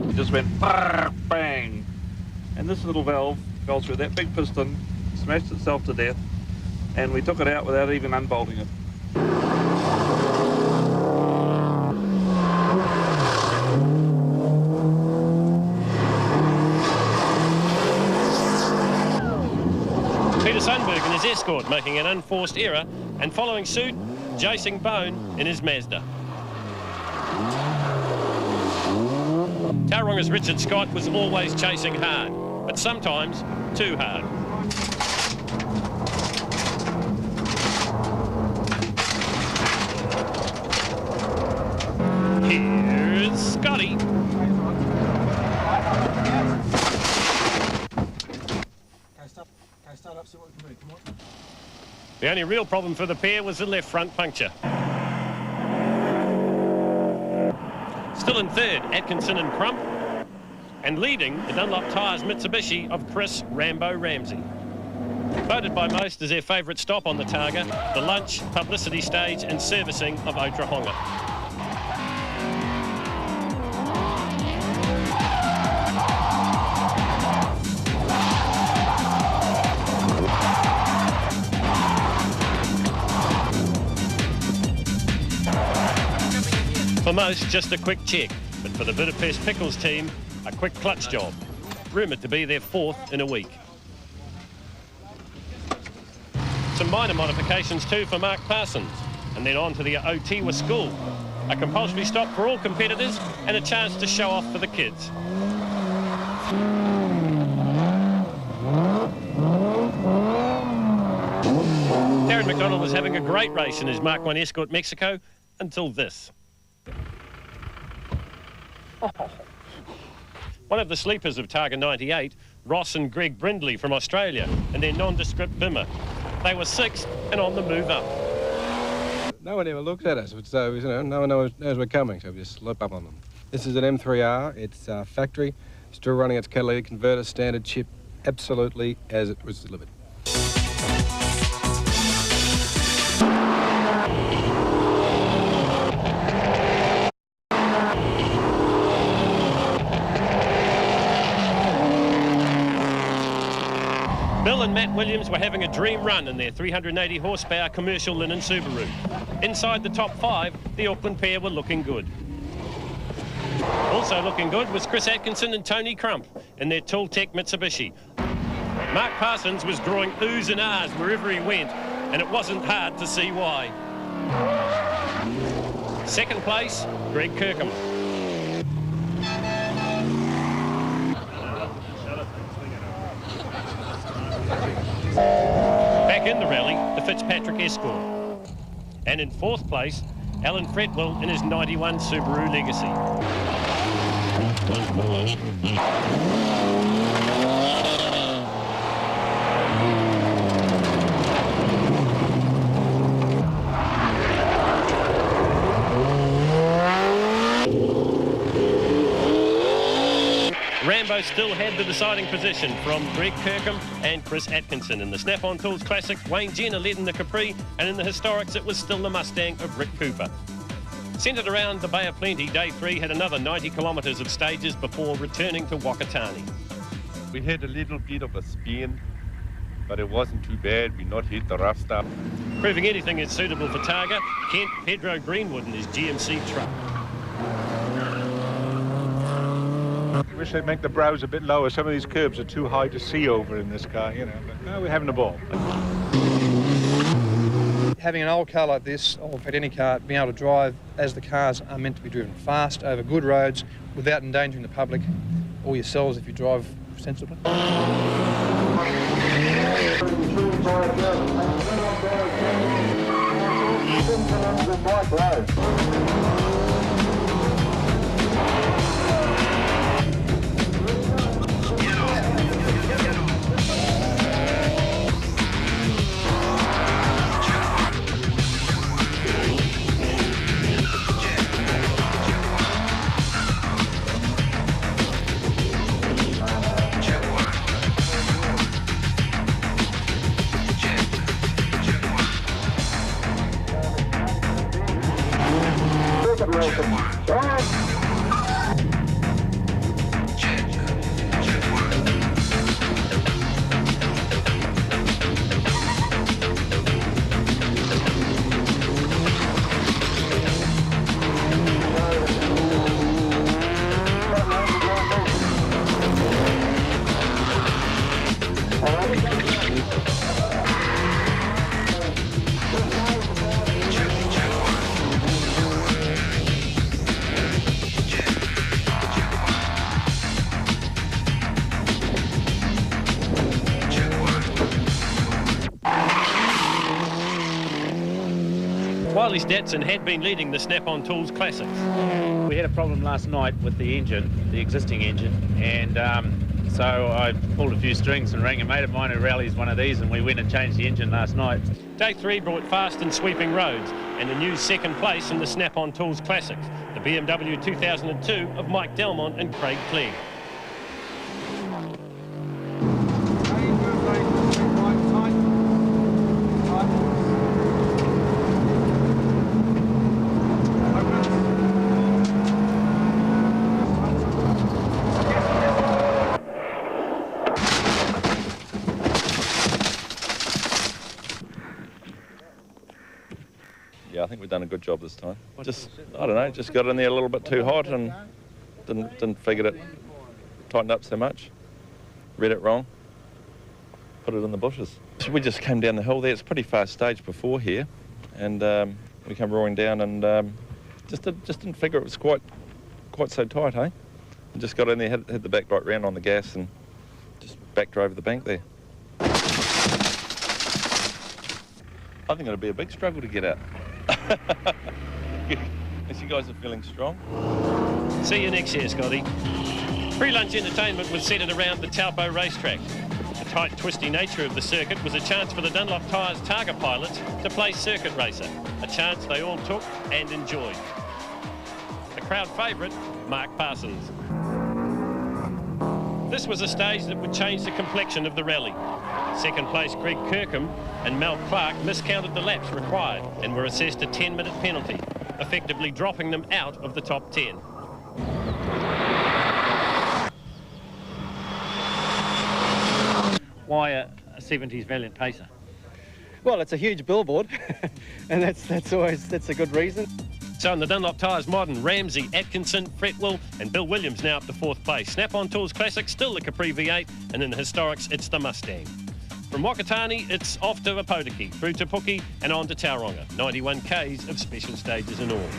It just went bang, and this little valve fell through that big piston, smashed itself to death, and we took it out without even unbolting it. Peter Sundberg and his Escort making an unforced error, and following suit, Jason Bone in his Mazda. Tauronga's Richard Scott was always chasing hard, but sometimes too hard. Here's Scotty. The only real problem for the pair was the left front puncture. Still in third, Atkinson and Crump. And leading, the Dunlop Tyres Mitsubishi of Chris Rambo Ramsey. Voted by most as their favourite stop on the Targa, the lunch, publicity stage and servicing of Otrahonga. For most, just a quick check, but for the Budapest Pickles team, a quick clutch job, rumoured to be their fourth in a week. Some minor modifications too for Mark Parsons, and then on to the Otiwa School, a compulsory stop for all competitors and a chance to show off for the kids. Darren McDonald was having a great race in his Mark 1 Escort Mexico until this. One of the sleepers of Targa 98, Ross and Greg Brindley from Australia, and their nondescript Bimmer. They were sixth and on the move up. No one ever looks at us, so you know, no one knows we're coming, so we just slip up on them. This is an M3R, it's factory, still running its catalytic converter standard chip, absolutely as it was delivered. Bill and Matt Williams were having a dream run in their 380 horsepower commercial linen Subaru. Inside the top five, the Auckland pair were looking good. Also looking good was Chris Atkinson and Tony Crump in their Tooltech Mitsubishi. Mark Parsons was drawing oohs and ahs wherever he went, and it wasn't hard to see why. Second place, Greg Kirkham. Back in the rally, the Fitzpatrick Escort. And in fourth place, Alan Fretwell in his 91 Subaru Legacy. Rambo still had the deciding position from Greg Kirkham and Chris Atkinson. In the Snap-on Tools Classic, Wayne Jenner led in the Capri, and in the Historics it was still the Mustang of Rick Cooper. Centred around the Bay of Plenty, Day 3 had another 90 kilometres of stages before returning to Wakatani. We had a little bit of a spin, but it wasn't too bad. We not hit the rough stuff. Proving anything is suitable for Targa, Kent Pedro Greenwood in his GMC truck. I wish they'd make the brows a bit lower. Some of these curbs are too high to see over in this car, you know. But no, we're having a ball. Having an old car like this, or if at any car, being able to drive as the cars are meant to be driven, fast over good roads without endangering the public or yourselves if you drive sensibly. Wiley Stetson had been leading the Snap-on Tools Classics. We had a problem last night with the engine, the existing engine, and so I pulled a few strings and rang a mate of mine who rallies one of these, and we went and changed the engine last night. Day 3 brought fast and sweeping roads and a new second place in the Snap-on Tools Classics, the BMW 2002 of Mike Delmont and Craig Clegg. Yeah, I think we've done a good job this time. Just, I don't know, just got in there a little bit too hot and didn't figure it, tightened up so much, read it wrong, put it in the bushes. So we just came down the hill there. It's a pretty fast stage before here, and we come roaring down and just didn't figure it was quite so tight, hey? And just got in there, hit the back right round on the gas and just back drove the bank there. I think it'll be a big struggle to get out. Unless you guys are feeling strong. See you next year, Scotty. Pre-lunch entertainment was centred around the Taupo racetrack. The tight, twisty nature of the circuit was a chance for the Dunlop Targa pilots to play circuit racer, a chance they all took and enjoyed. The crowd favourite, Mark Parsons. This was a stage that would change the complexion of the rally. Second place Greg Kirkham and Mel Clark miscounted the laps required and were assessed a 10-minute penalty, effectively dropping them out of the top 10. Why a 70s Valiant Pacer? Well, it's a huge billboard, and that's a good reason. So in the Dunlop Tyres Modern, Ramsey, Atkinson, Fretwell and Bill Williams now up to 4th place. Snap-on Tools Classic, still the Capri V8, and in the Historics, it's the Mustang. From Wakatani, it's off to Apotiki, through to Puki and on to Tauranga. 91 Ks of special stages in all.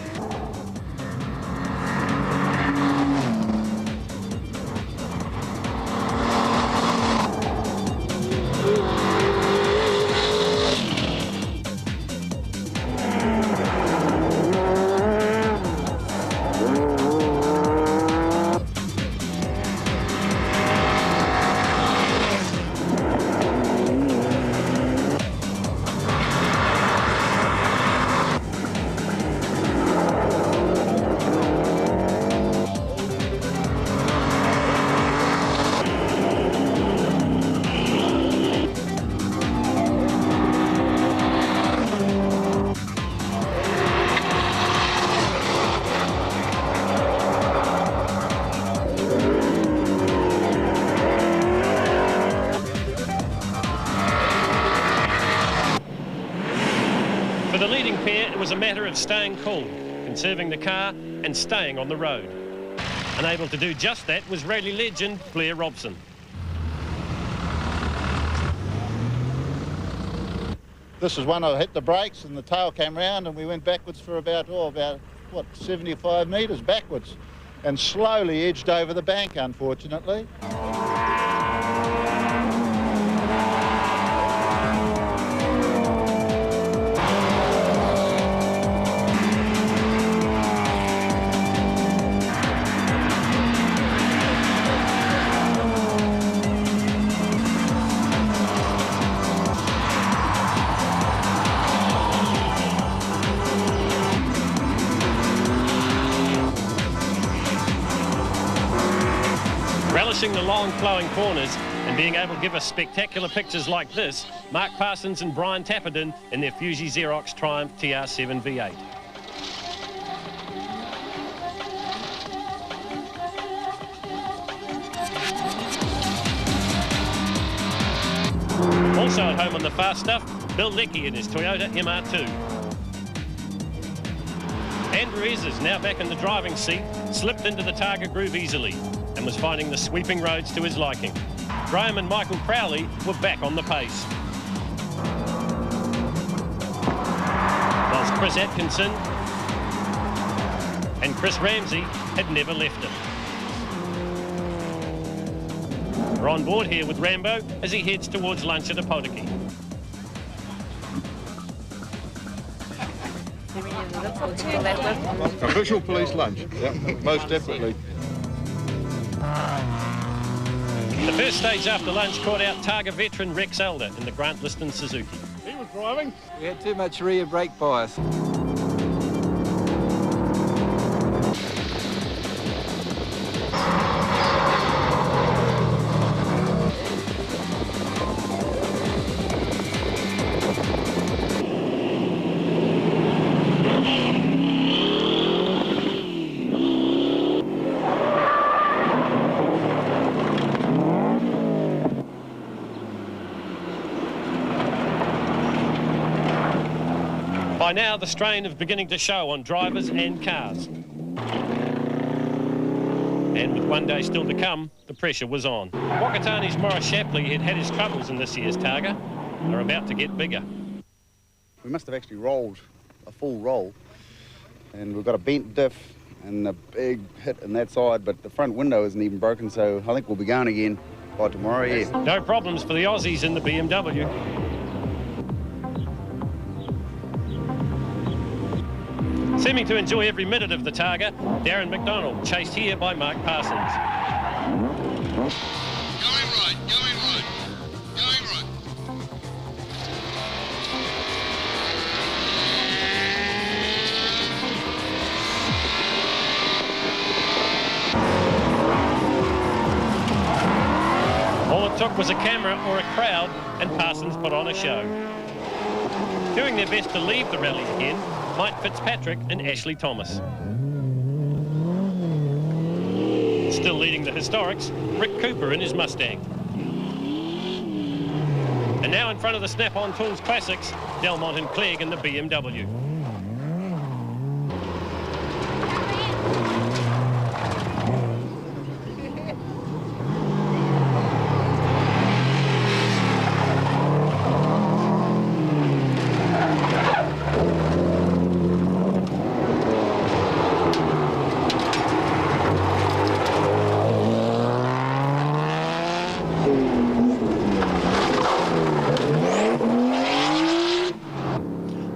For the leading pair, it was a matter of staying cool, conserving the car and staying on the road. Unable to do just that was rally legend Blair Robson. This is when I hit the brakes and the tail came round and we went backwards for about 75 metres backwards and slowly edged over the bank, unfortunately. Relishing the long flowing corners and being able to give us spectacular pictures like this, Mark Parsons and Brian Tapperton in their Fuji Xerox Triumph TR7 V8. Also at home on the fast stuff, Bill Leckie in his Toyota MR2. Andrews is now back in the driving seat, slipped into the Targa groove easily and was finding the sweeping roads to his liking. Graham and Michael Crowley were back on the pace. Whilst Chris Atkinson and Chris Ramsey had never left him. We're on board here with Rambo as he heads towards lunch at Apotiki. Official police lunch, yeah, most definitely. The first stage after lunch caught out Targa veteran Rex Elder in the Grant Liston Suzuki. He was driving. We had too much rear brake bias. By now, the strain is beginning to show on drivers and cars. And with one day still to come, the pressure was on. Wakatani's Morris Shapley had had his troubles in this year's Targa. They're about to get bigger. We must have actually rolled a full roll, and we've got a bent diff and a big hit in that side, but the front window isn't even broken, so I think we'll be going again by tomorrow, yeah. No problems for the Aussies in the BMW. Seeming to enjoy every minute of the Targa, Darren McDonald, chased here by Mark Parsons. Going right, going right, going right. All it took was a camera or a crowd, and Parsons put on a show. Doing their best to leave the rally again, Mike Fitzpatrick and Ashley Thomas. Still leading the historics, Rick Cooper in his Mustang. And now in front of the Snap-on Tools Classics, Delmont and Clegg in the BMW.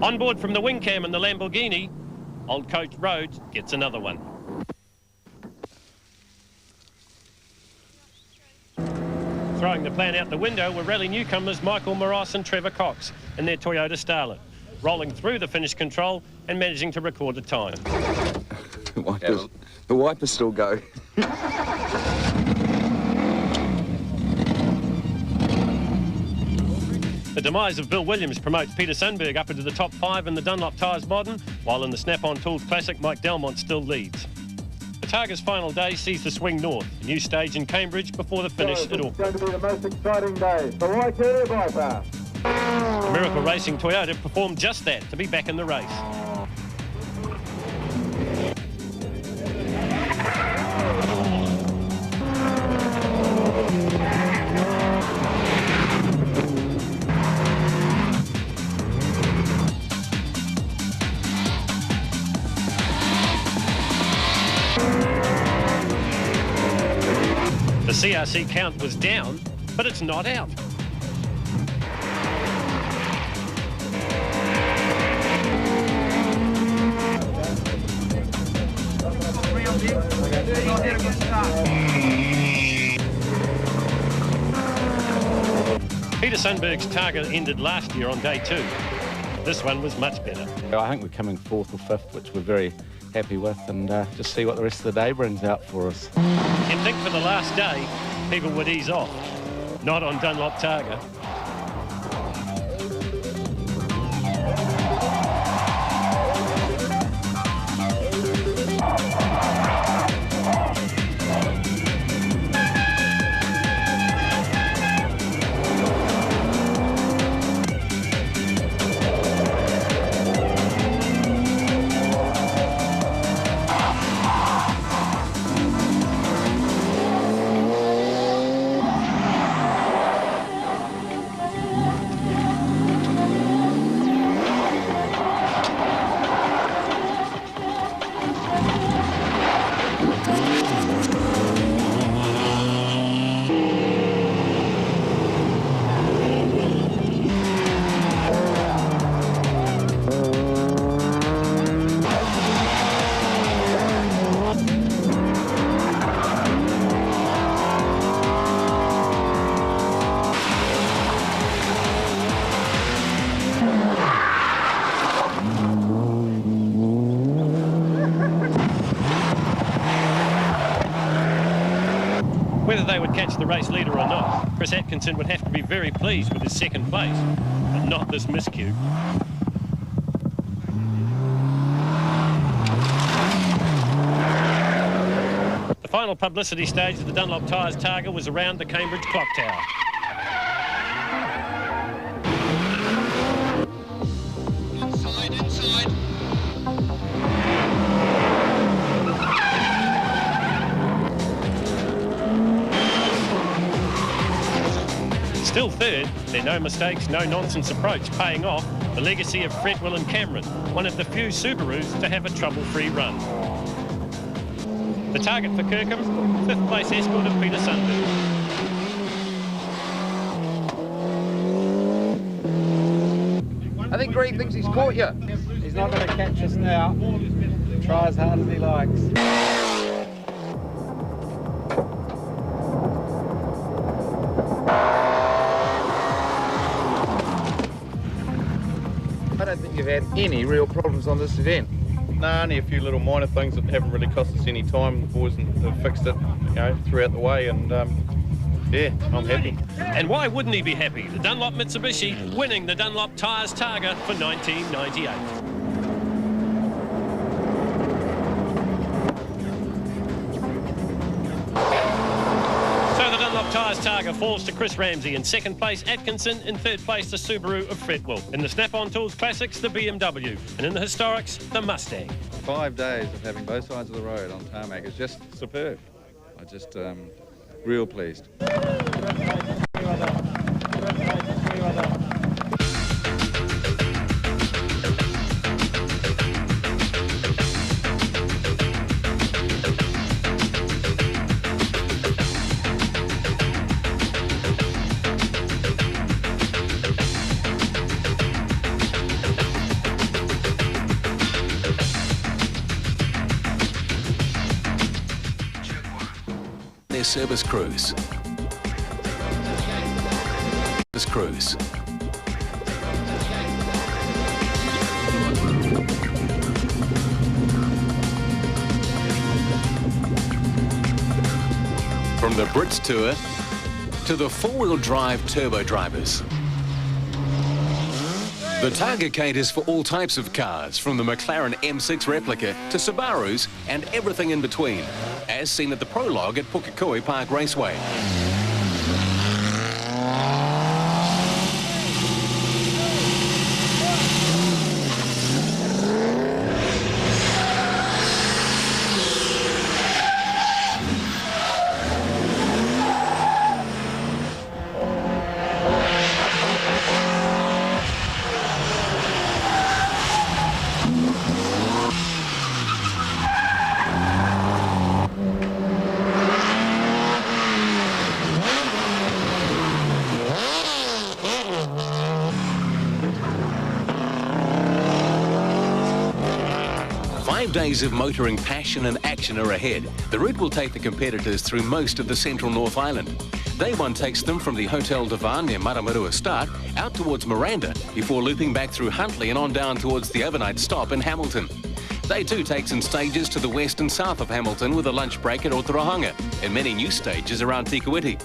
On board from the wing cam and the Lamborghini, Old Coach Rhodes gets another one. Throwing the plan out the window were rally newcomers Michael Moros and Trevor Cox in their Toyota Starlet, rolling through the finish control and managing to record a time. The wipers still go. The demise of Bill Williams promotes Peter Sundberg up into the top 5 in the Dunlop Tires Modern, while in the Snap-on Tools Classic, Mike Delmont still leads. The Targa's final day sees the swing north, a new stage in Cambridge before the finish at Auckland. It's going to be the most exciting day for Waikato bypass. The Miracle Racing Toyota performed just that, to be back in the race. The CRC count was down, but it's not out. Peter Sundberg's Targa ended last year on day 2. This one was much better. I think we're coming 4th or 5th, which we're very happy with, and just see what the rest of the day brings out for us. You'd think for the last day, people would ease off. Not on Dunlop Targa. they would catch the race leader or not, Chris Atkinson would have to be very pleased with his second place, but not this miscue. The final publicity stage of the Dunlop Targa was around the Cambridge Clock Tower. Inside. Still third, their no mistakes, no nonsense approach paying off, the legacy of Fretwell and Cameron, one of the few Subarus to have a trouble-free run. The target for Kirkham, fifth place escort of Peter Sundberg. I think Greg thinks he's caught you. He's not going to catch us now. Try as hard as he likes. I don't think you've had any real problems on this event. No, only a few little minor things that haven't really cost us any time. The boys have fixed it, you know, throughout the way, and yeah, I'm happy. And why wouldn't he be happy? The Dunlop Mitsubishi winning the Dunlop Targa for 1998. Targa falls to Chris Ramsey in second place, Atkinson in third place, the Subaru of Fretwell. In the Snap-on Tools Classics, the BMW, and in the Historics, the Mustang. 5 days of having both sides of the road on tarmac is just superb. I just real pleased. Service crews. From the Brits Tour to the four-wheel drive turbo drivers. The Targa caters for all types of cars, from the McLaren M6 replica to Subarus and everything in between, as seen at the prologue at Pukekohe Park Raceway. Days of motoring passion and action are ahead. The route will take the competitors through most of the central North Island. Day one takes them from the Hotel Divan near Maramarua Start out towards Miranda before looping back through Huntly and on down towards the overnight stop in Hamilton. Day two takes in stages to the west and south of Hamilton with a lunch break at Otorohanga and many new stages around Tikawiti.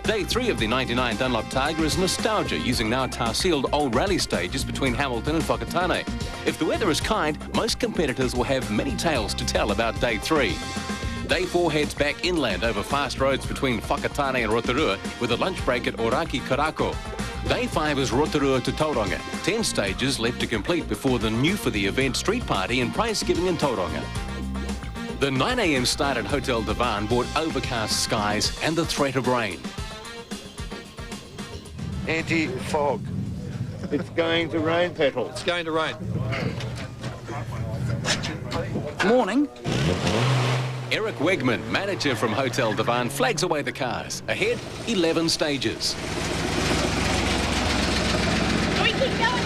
Day three of the 99 Dunlop Targa is nostalgia, using now tar-sealed old rally stages between Hamilton and Whakatane. If the weather is kind, most competitors will have many tales to tell about day three. Day four heads back inland over fast roads between Whakatane and Rotorua with a lunch break at Oraki Karako. Day five is Rotorua to Tauranga. 10 stages left to complete before the new for the event street party and prize giving in Tauranga. The 9 a.m. start at Hotel Divan brought overcast skies and the threat of rain. Anti-fog. It's going to rain, Petal. It's going to rain. Morning. Eric Wegman, manager from Hotel Divan, flags away the cars. Ahead, 11 stages. We keep going.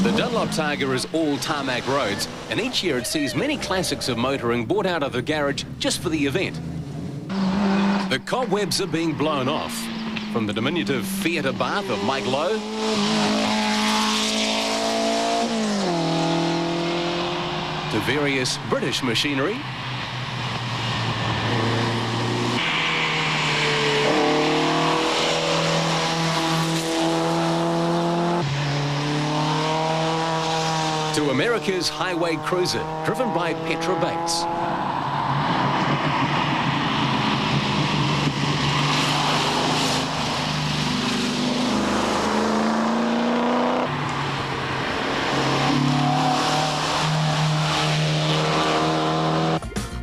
The Dunlop Targa is all tarmac roads, and each year it sees many classics of motoring brought out of the garage just for the event. The cobwebs are being blown off. From the diminutive Fiat Abarth of Mike Lowe to various British machinery America's highway cruiser, driven by Petra Bates.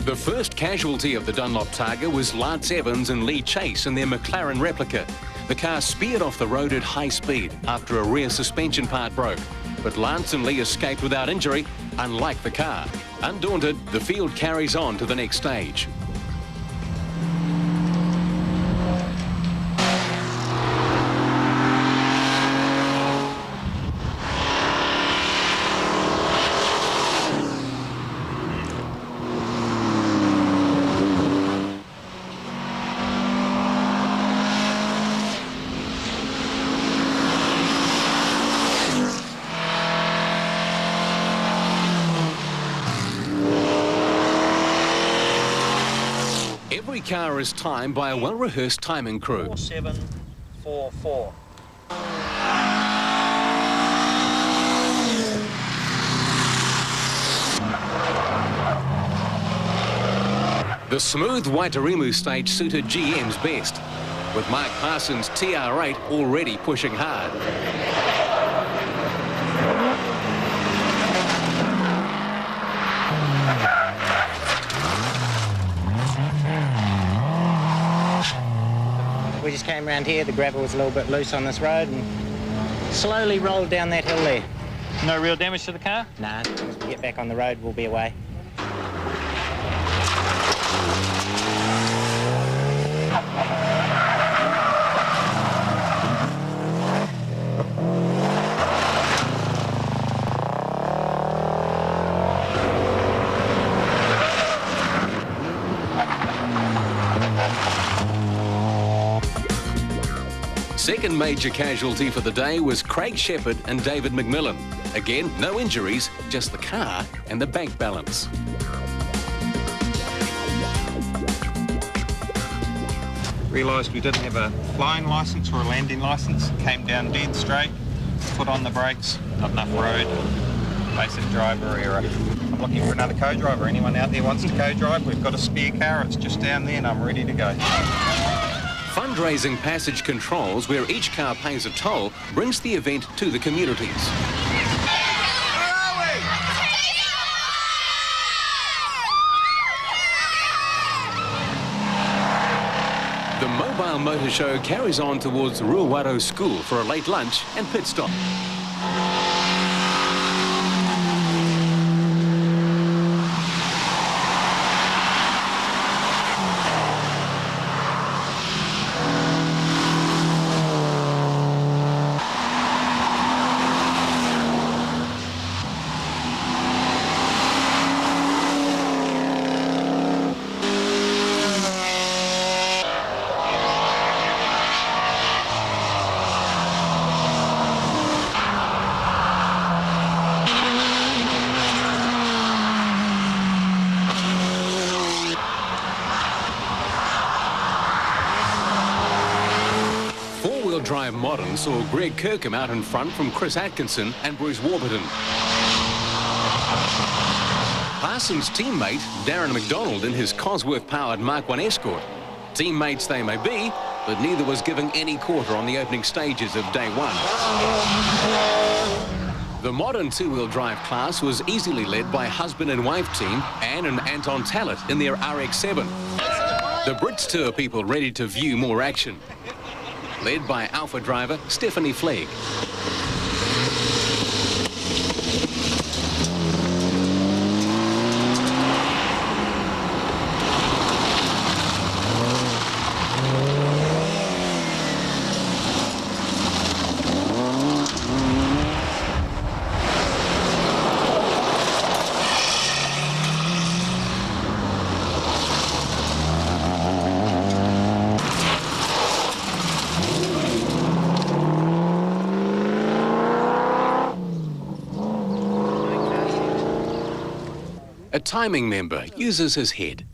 The first casualty of the Dunlop Targa was Lance Evans and Lee Chase in their McLaren replica. The car speared off the road at high speed after a rear suspension part broke. But Lance and Lee escaped without injury, unlike the car. Undaunted, the field carries on to the next stage. Every car is timed by a well-rehearsed timing crew. 4744. The smooth Waitarimu stage suited GM's best, with Mark Parsons' TR8 already pushing hard. We just came around here, the gravel was a little bit loose on this road and slowly rolled down that hill there. No real damage to the car? Nah, as we get back on the road, we'll be away. Second major casualty for the day was Craig Shepherd and David McMillan. Again, no injuries, just the car and the bank balance. Realised we didn't have a flying licence or a landing licence. Came down dead straight, put on the brakes, not enough road, basic driver error. I'm looking for another co-driver. Anyone out there wants to co-drive? We've got a spare car, it's just down there and I'm ready to go. Fundraising passage controls, where each car pays a toll, brings the event to the communities. The mobile motor show carries on towards Ruawaro School for a late lunch and pit stop. Drive Modern saw Greg Kirkham out in front from Chris Atkinson and Bruce Warburton. Parsons' teammate, Darren McDonald, in his Cosworth-powered Mark I Escort. Teammates they may be, but neither was giving any quarter on the opening stages of day one. The modern two-wheel drive class was easily led by husband and wife team Anne and Anton Tallett in their RX-7. The Brits Tour people ready to view more action, led by Alpha driver Stephanie Flegg. A timing member uses his head.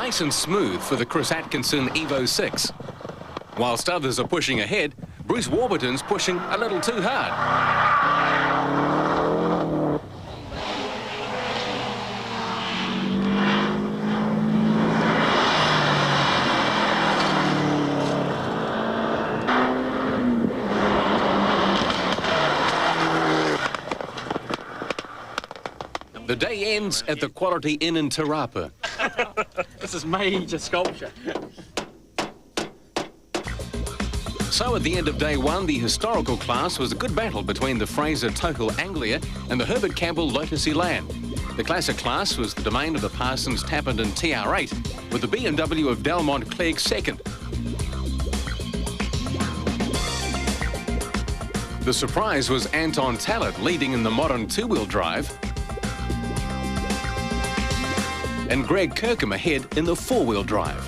nice and smooth for the Chris Atkinson Evo 6. Whilst others are pushing ahead, Bruce Warburton's pushing a little too hard. The day ends at the Quality Inn in Te Rapa. This is major sculpture. So at the end of day one, the historical class was a good battle between the Fraser Total Anglia and the Herbert Campbell Lotus Elan. The classic class was the domain of the Parsons Tappenden TR8, with the BMW of Delmont Clegg second. The surprise was Anton Tallet leading in the modern two-wheel drive, and Greg Kirkham ahead in the four-wheel drive.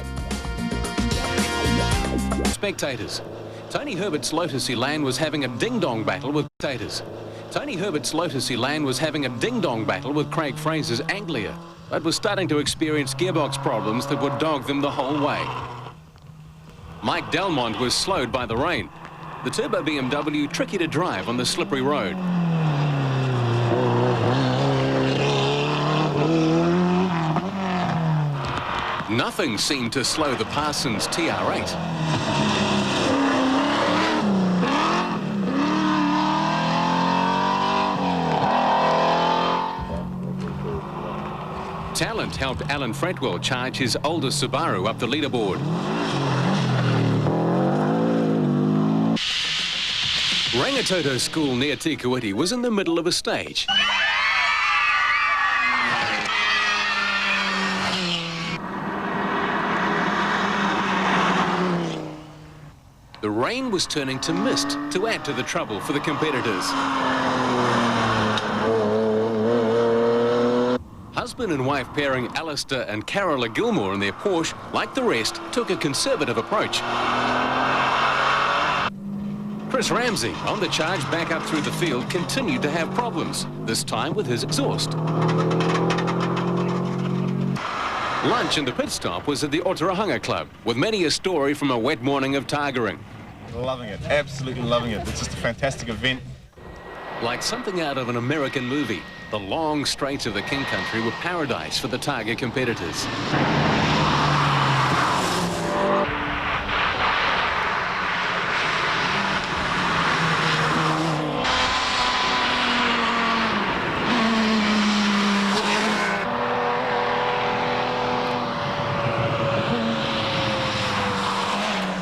Spectators. Tony Herbert's Lotus Elan was having a ding-dong battle with spectators. Tony Herbert's Lotus Elan was having a ding-dong battle with Craig Fraser's Anglia, but was starting to experience gearbox problems that would dog them the whole way. Mike Delmont was slowed by the rain. The turbo BMW tricky to drive on the slippery road. Nothing seemed to slow the Parsons TR8. Talent helped Alan Fretwell charge his older Subaru up the leaderboard. Rangitoto School near Tikawiti was in the middle of a stage. The rain was turning to mist to add to the trouble for the competitors. Husband and wife pairing Alistair and Carola Gilmore in their Porsche, like the rest, took a conservative approach. Chris Ramsey, on the charge back up through the field, continued to have problems, this time with his exhaust. Lunch and the pit stop was at the Otorohanga Club, with many a story from a wet morning of targaring. Loving it, absolutely loving it. It's just a fantastic event. Like something out of an American movie, the long straights of the King Country were paradise for the Targa competitors.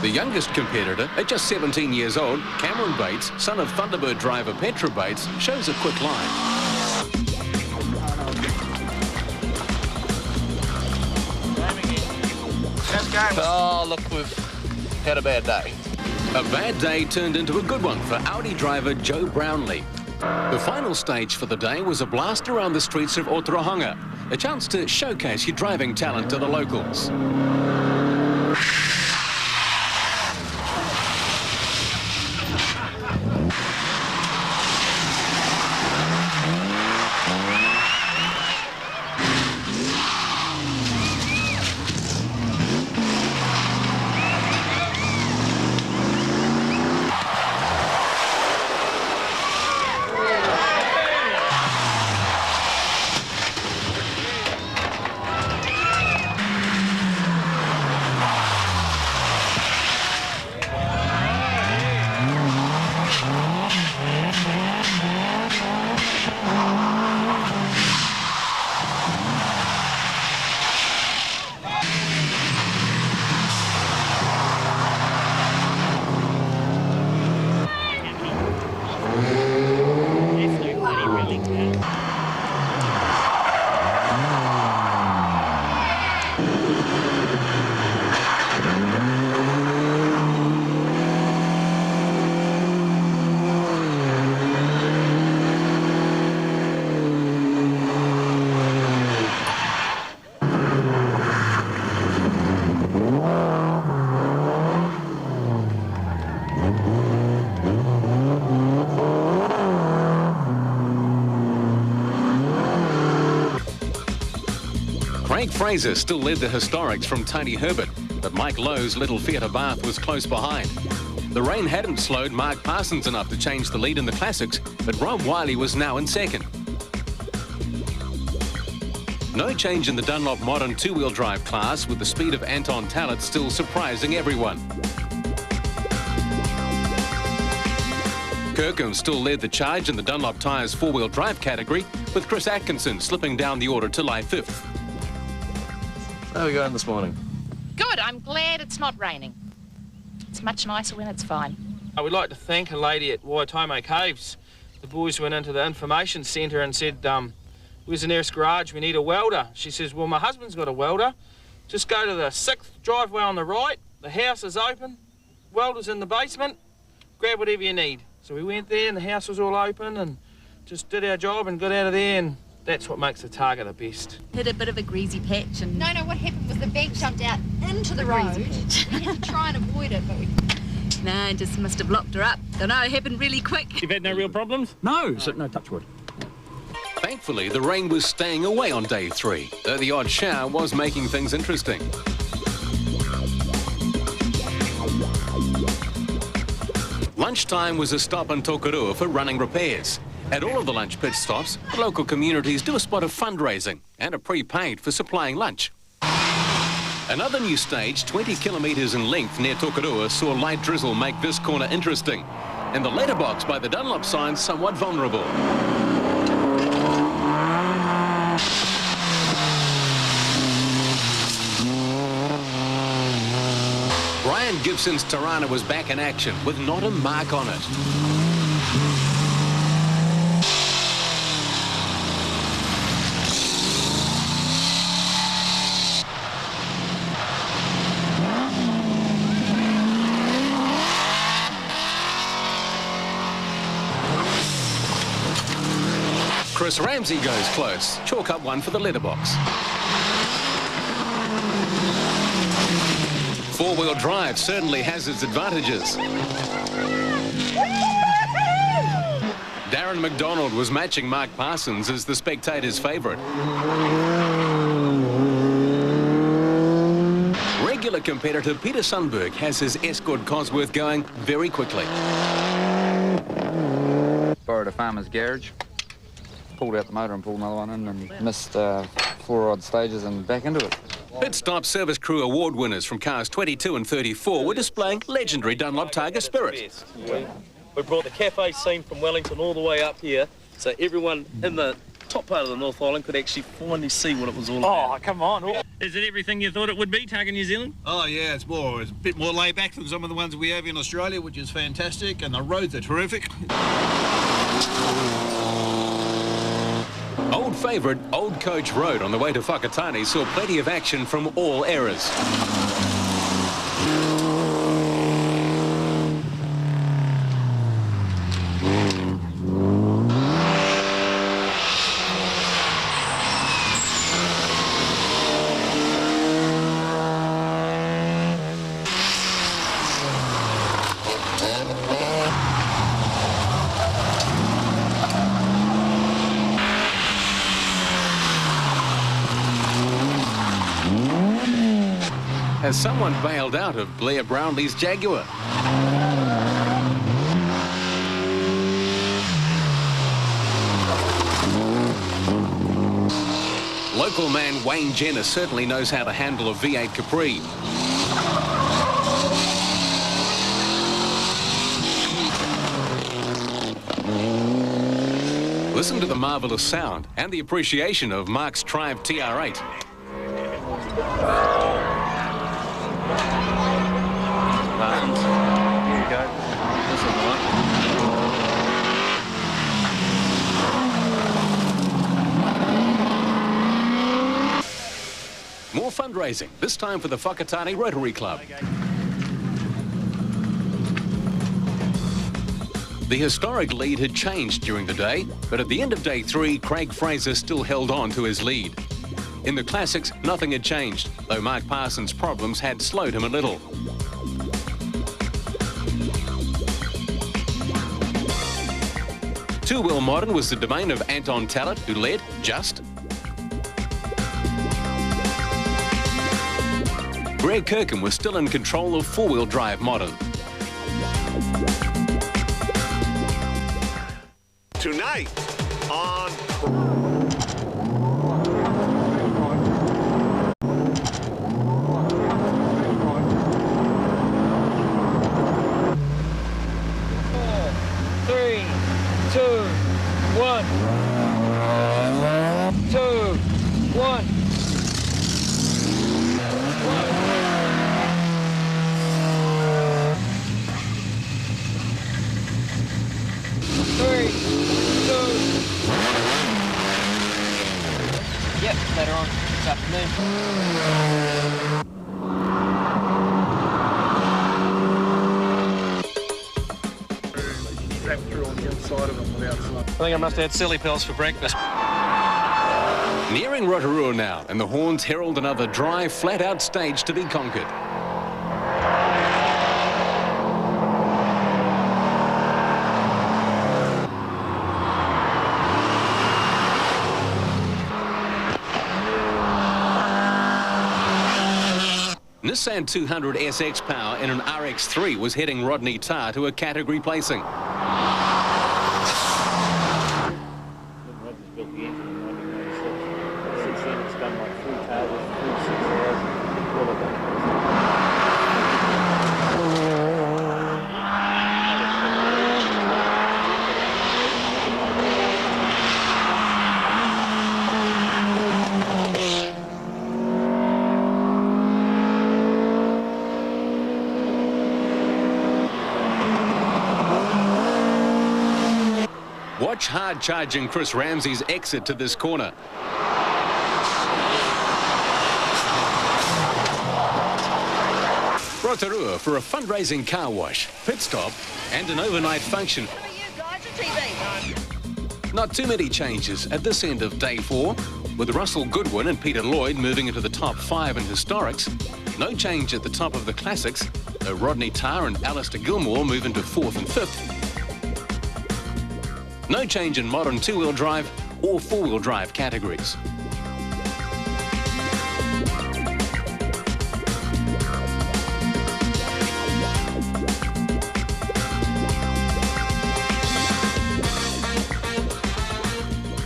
The youngest competitor, at just 17 years old, Cameron Bates, son of Thunderbird driver Petra Bates, shows a quick line. Oh, look, we've had a bad day. A bad day turned into a good one for Audi driver Joe Brownlee. The final stage for the day was a blast around the streets of Otorohanga, a chance to showcase your driving talent to the locals. Craig Fraser still led the historics from Tony Herbert, but Mike Lowe's Little Theatre Bath was close behind. The rain hadn't slowed Mark Parsons enough to change the lead in the classics, but Rob Wiley was now in second. No change in the Dunlop modern two-wheel drive class, with the speed of Anton Tallet still surprising everyone. Kirkham still led the charge in the Dunlop Tyres four-wheel drive category, with Chris Atkinson slipping down the order to lie fifth. How are we going this morning? Good, I'm glad it's not raining. It's much nicer when it's fine. We'd like to thank a lady at Waitomo Caves. The boys went into the information centre and said, where's the nearest garage? We need a welder. She says, well, my husband's got a welder. Just go to the 6th driveway on the right. The house is open. Welder's in the basement. Grab whatever you need. So we went there and the house was all open and just did our job and got out of there, and that's what makes the Targa the best. Hit a bit of a greasy patch and... No, what happened was the bank jumped out into the road. We had to try and avoid it, but we... No, just must have locked her up. Don't know, it happened really quick. You've had no real problems? No, no touch wood. Thankfully, the rain was staying away on day 3, though the odd shower was making things interesting. Lunchtime was a stop in Tokerua for running repairs. At all of the lunch pit stops, local communities do a spot of fundraising and are prepaid for supplying lunch. Another new stage, 20 kilometres in length near Tokerua, saw light drizzle make this corner interesting, and the letterbox by the Dunlop sign somewhat vulnerable. Brian Gibson's Tirana was back in action with not a mark on it. Chris Ramsey goes close. Chalk up one for the letterbox. Four-wheel drive certainly has its advantages. Darren McDonald was matching Mark Parsons as the spectators' favourite. Regular competitor Peter Sundberg has his Escort Cosworth going very quickly. Borrowed a farmer's garage, pulled out the motor and pulled another one in, and missed 4 odd stages and back into it. Pit Stop Service Crew Award winners from cars 22 and 34 were displaying legendary Dunlop Targa spirit. We brought the cafe scene from Wellington all the way up here, so everyone in the top part of the North Island could actually finally see what it was all about. Oh, come on. Is it everything you thought it would be, Targa New Zealand? Oh, yeah, it's a bit more laid back than some of the ones we have in Australia, which is fantastic, and the roads are terrific. Old favourite Old Coach Road on the way to Whakatane saw plenty of action from all eras. As someone bailed out of Blair Brownlee's Jaguar. Local man Wayne Jenner certainly knows how to handle a V8 Capri. Listen to the marvellous sound and the appreciation of Mark's Triumph TR8. Here you go. This is the one. More fundraising, this time for the Whakatane Rotary Club. The historic lead had changed during the day, but at the end of day 3, Craig Fraser still held on to his lead. In the classics, nothing had changed, though Mark Parsons' problems had slowed him a little. Two-wheel modern was the domain of Anton Tallet, who led just. Greg Kirkham was still in control of four-wheel drive modern. Tonight on... Three, two, one. 2, 1. Yep, later on this afternoon. Wrapped through on the inside of them without slip. I think I must have had silly pills for breakfast. Nearing Rotorua now, and the horns herald another dry, flat-out stage to be conquered. Nissan 200 SX Power in an RX3 was heading Rodney Tarr to a category placing. Watch hard-charging Chris Ramsey's exit to this corner. Rotorua for a fundraising car wash, pit stop and an overnight function. Not too many changes at this end of day 4, with Russell Goodwin and Peter Lloyd moving into the top 5 in historics. No change at the top of the classics, though Rodney Tarr and Alistair Gilmore move into 4th and 5th. No change in modern two-wheel drive or four-wheel drive categories.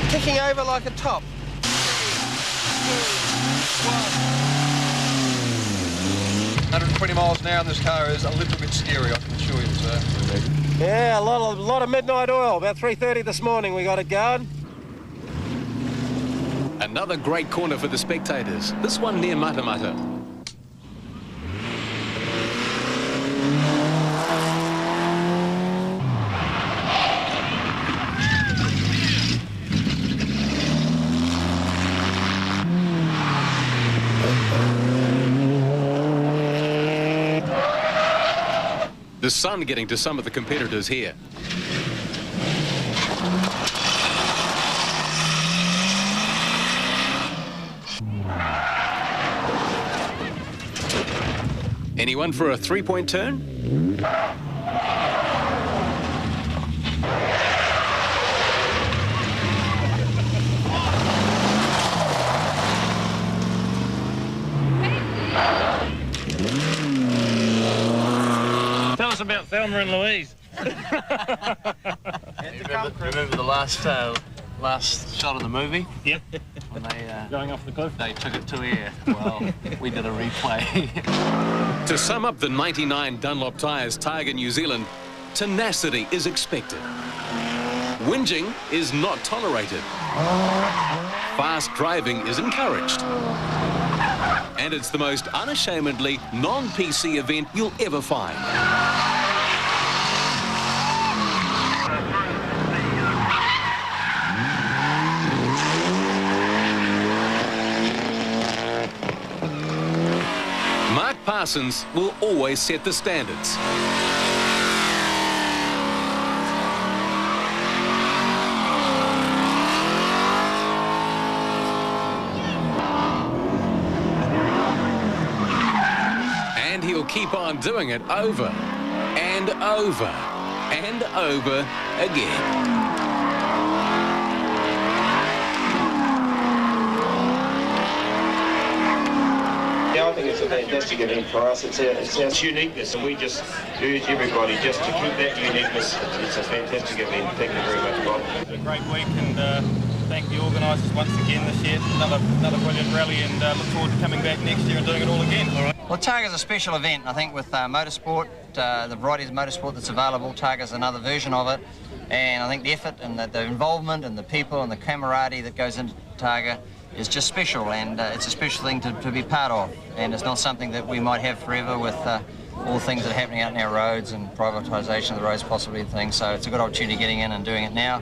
Kicking over like a top. 120 miles an hour in this car is a little bit scary, I can assure you, sir. Yeah, a lot of midnight oil. About 3:30 this morning we got it going. Another great corner for the spectators, this one near Matamata. The sun getting to some of the competitors here. Anyone for a three-point turn? Tell us about Thelma and Louise. Remember the last shot of the movie? Yep. When they going off the cliff. They took it to air. Well, we did a replay. To sum up the 99 Dunlop tyres Targa New Zealand, tenacity is expected. Whinging is not tolerated. Fast driving is encouraged. And it's the most unashamedly non-PC event you'll ever find. Mark Parsons will always set the standards. And he'll keep on doing it over and over and over again. Yeah, I think it's a fantastic event for us. It's our uniqueness, and we just urge everybody just to keep that uniqueness. It's a fantastic event. Thank you very much, Bob. It's a great week, and thank the organisers once again this year. Another brilliant rally, and look forward to coming back next year and doing it all again. All right. Well, Targa's a special event, I think, with motorsport, the variety of motorsport that's available. Targa's another version of it, and I think the effort and the involvement and the people and the camaraderie that goes into Targa is just special, and it's a special thing to be part of, and it's not something that we might have forever with all the things that are happening out in our roads and privatisation of the roads possibly and things, so it's a good opportunity getting in and doing it now.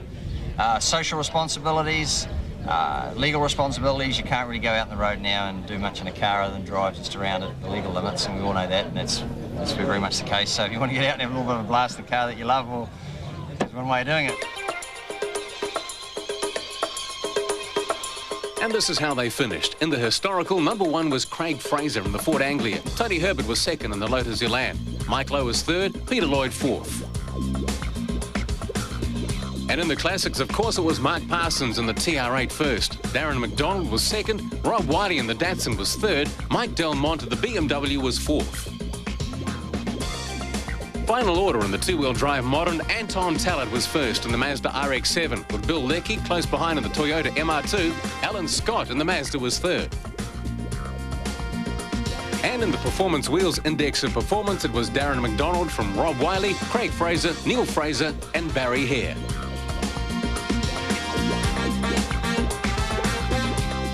Social responsibilities, legal responsibilities. You can't really go out on the road now and do much in a car other than drive just around at the legal limits, and we all know that, and that's very much the case. So if you want to get out and have a little bit of a blast in the car that you love, well, there's one way of doing it. And this is how they finished. In the historical, #1 was Craig Fraser in the Ford Anglia. Tony Herbert was second in the Lotus Elan. Mike Lowe was third, Peter Lloyd fourth. And in the classics, of course, it was Mark Parsons in the TR8 first. Darren McDonald was second, Rob Whiteley in the Datsun was third, Mike Del Monte, the BMW, was fourth. Final order in the two-wheel drive modern, Anton Tallett was first in the Mazda RX-7, with Bill Leckie close behind in the Toyota MR2. Alan Scott in the Mazda was third. And in the Performance Wheels Index of Performance, it was Darren McDonald from Rob Whiteley, Craig Fraser, Neil Fraser and Barry Hare.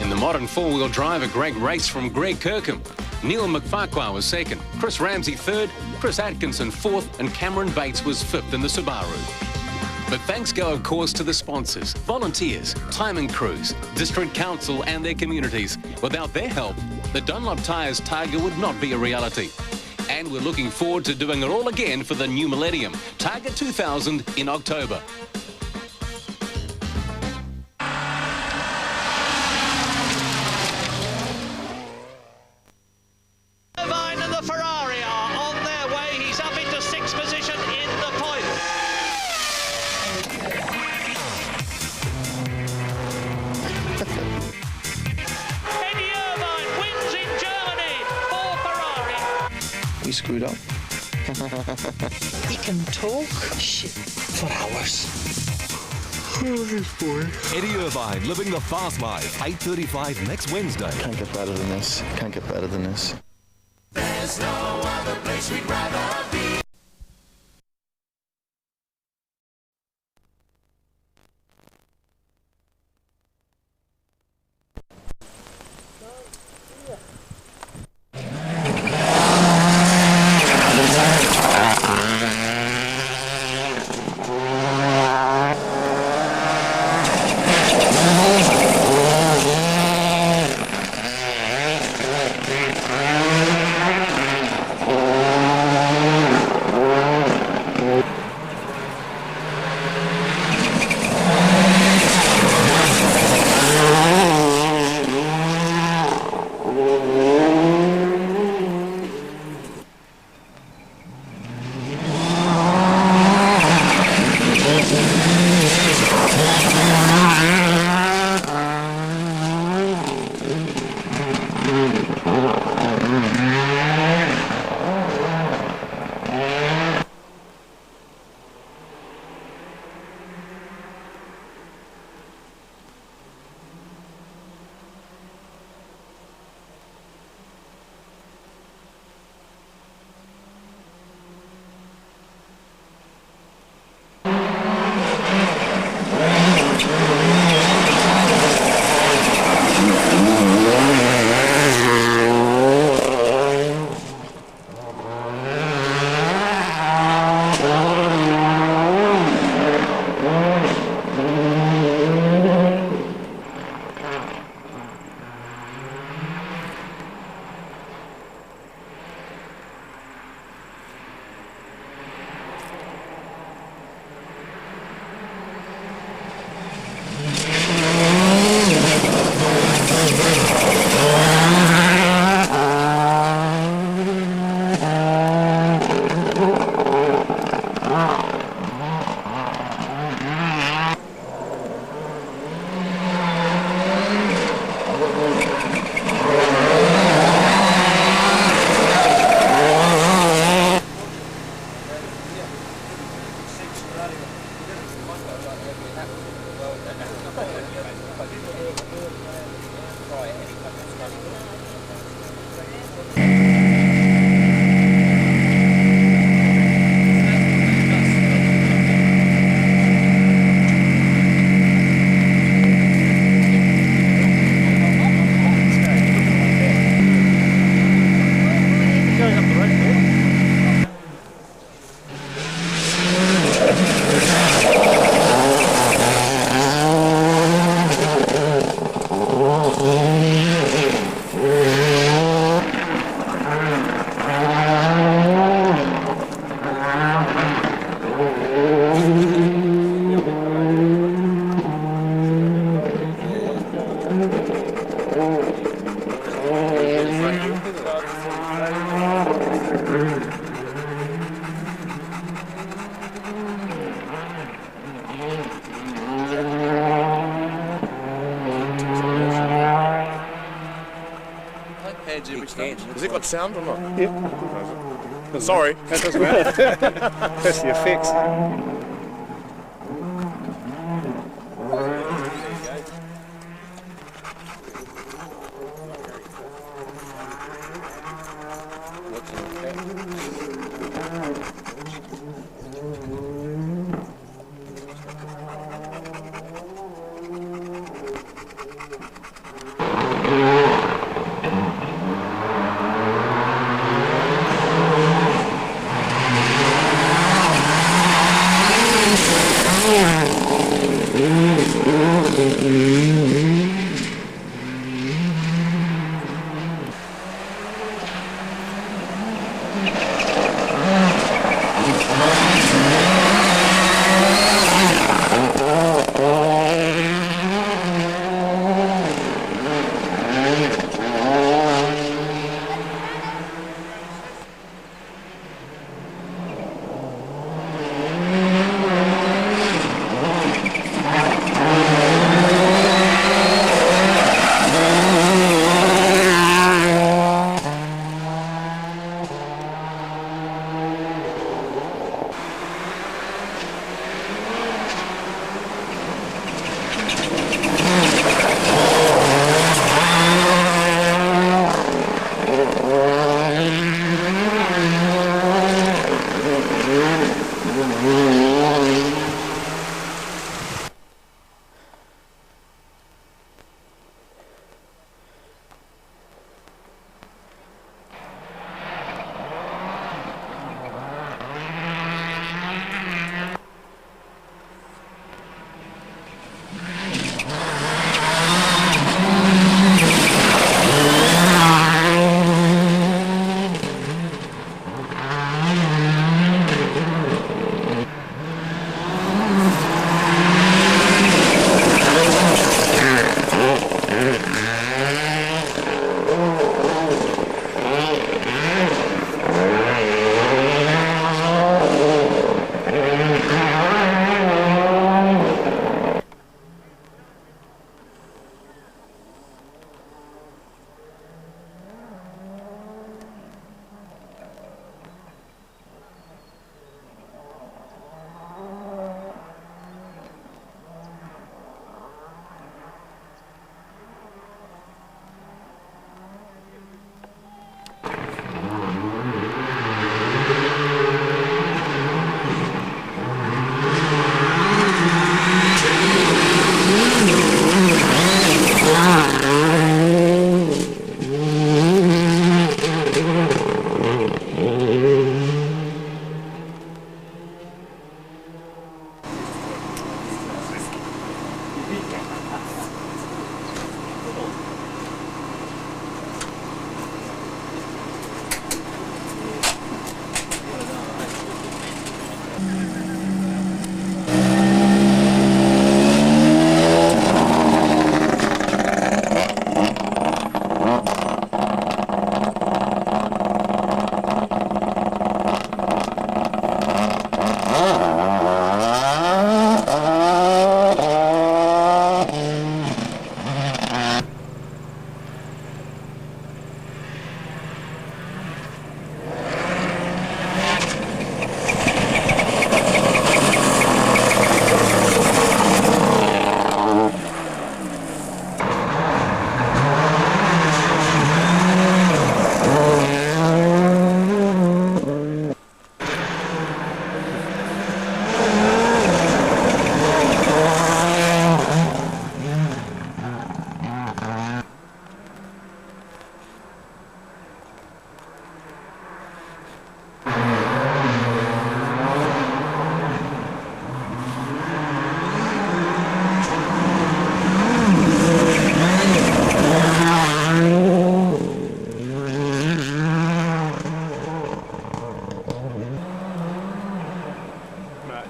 In the modern four-wheel drive, a great race from Greg Kirkham. Neil McFarquhar was second, Chris Ramsey third, Chris Atkinson fourth, and Cameron Bates was fifth in the Subaru. But thanks go, of course, to the sponsors, volunteers, time and crews, district council and their communities. Without their help, the Dunlop Tyres Targa would not be a reality. And we're looking forward to doing it all again for the new millennium, Targa 2000 in October. We screwed up. He can talk shit for hours. Eddie Irvine living the fast life. 8:35 next Wednesday. Can't get better than this. Can't get better than this. There's no other place we'd rather be. Has it got sound or not? Yeah. Sorry. That doesn't matter. That's the effects.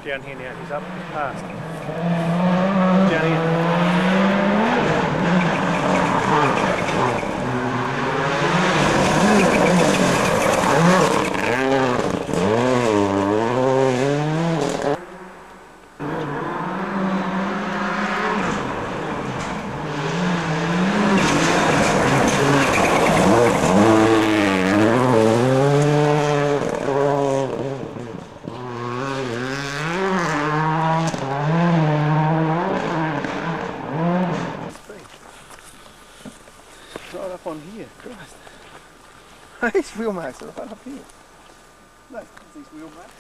Down here now, he's up, he's past. Down here. Right up on here, Christ. These wheel marks are right up here. Look, these wheel marks.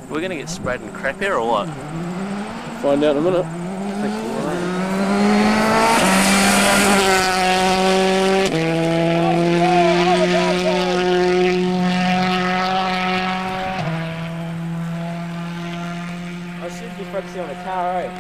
We're gonna get sprayed in crap here or what? Find out in a minute. I should be focusing on the car, eh?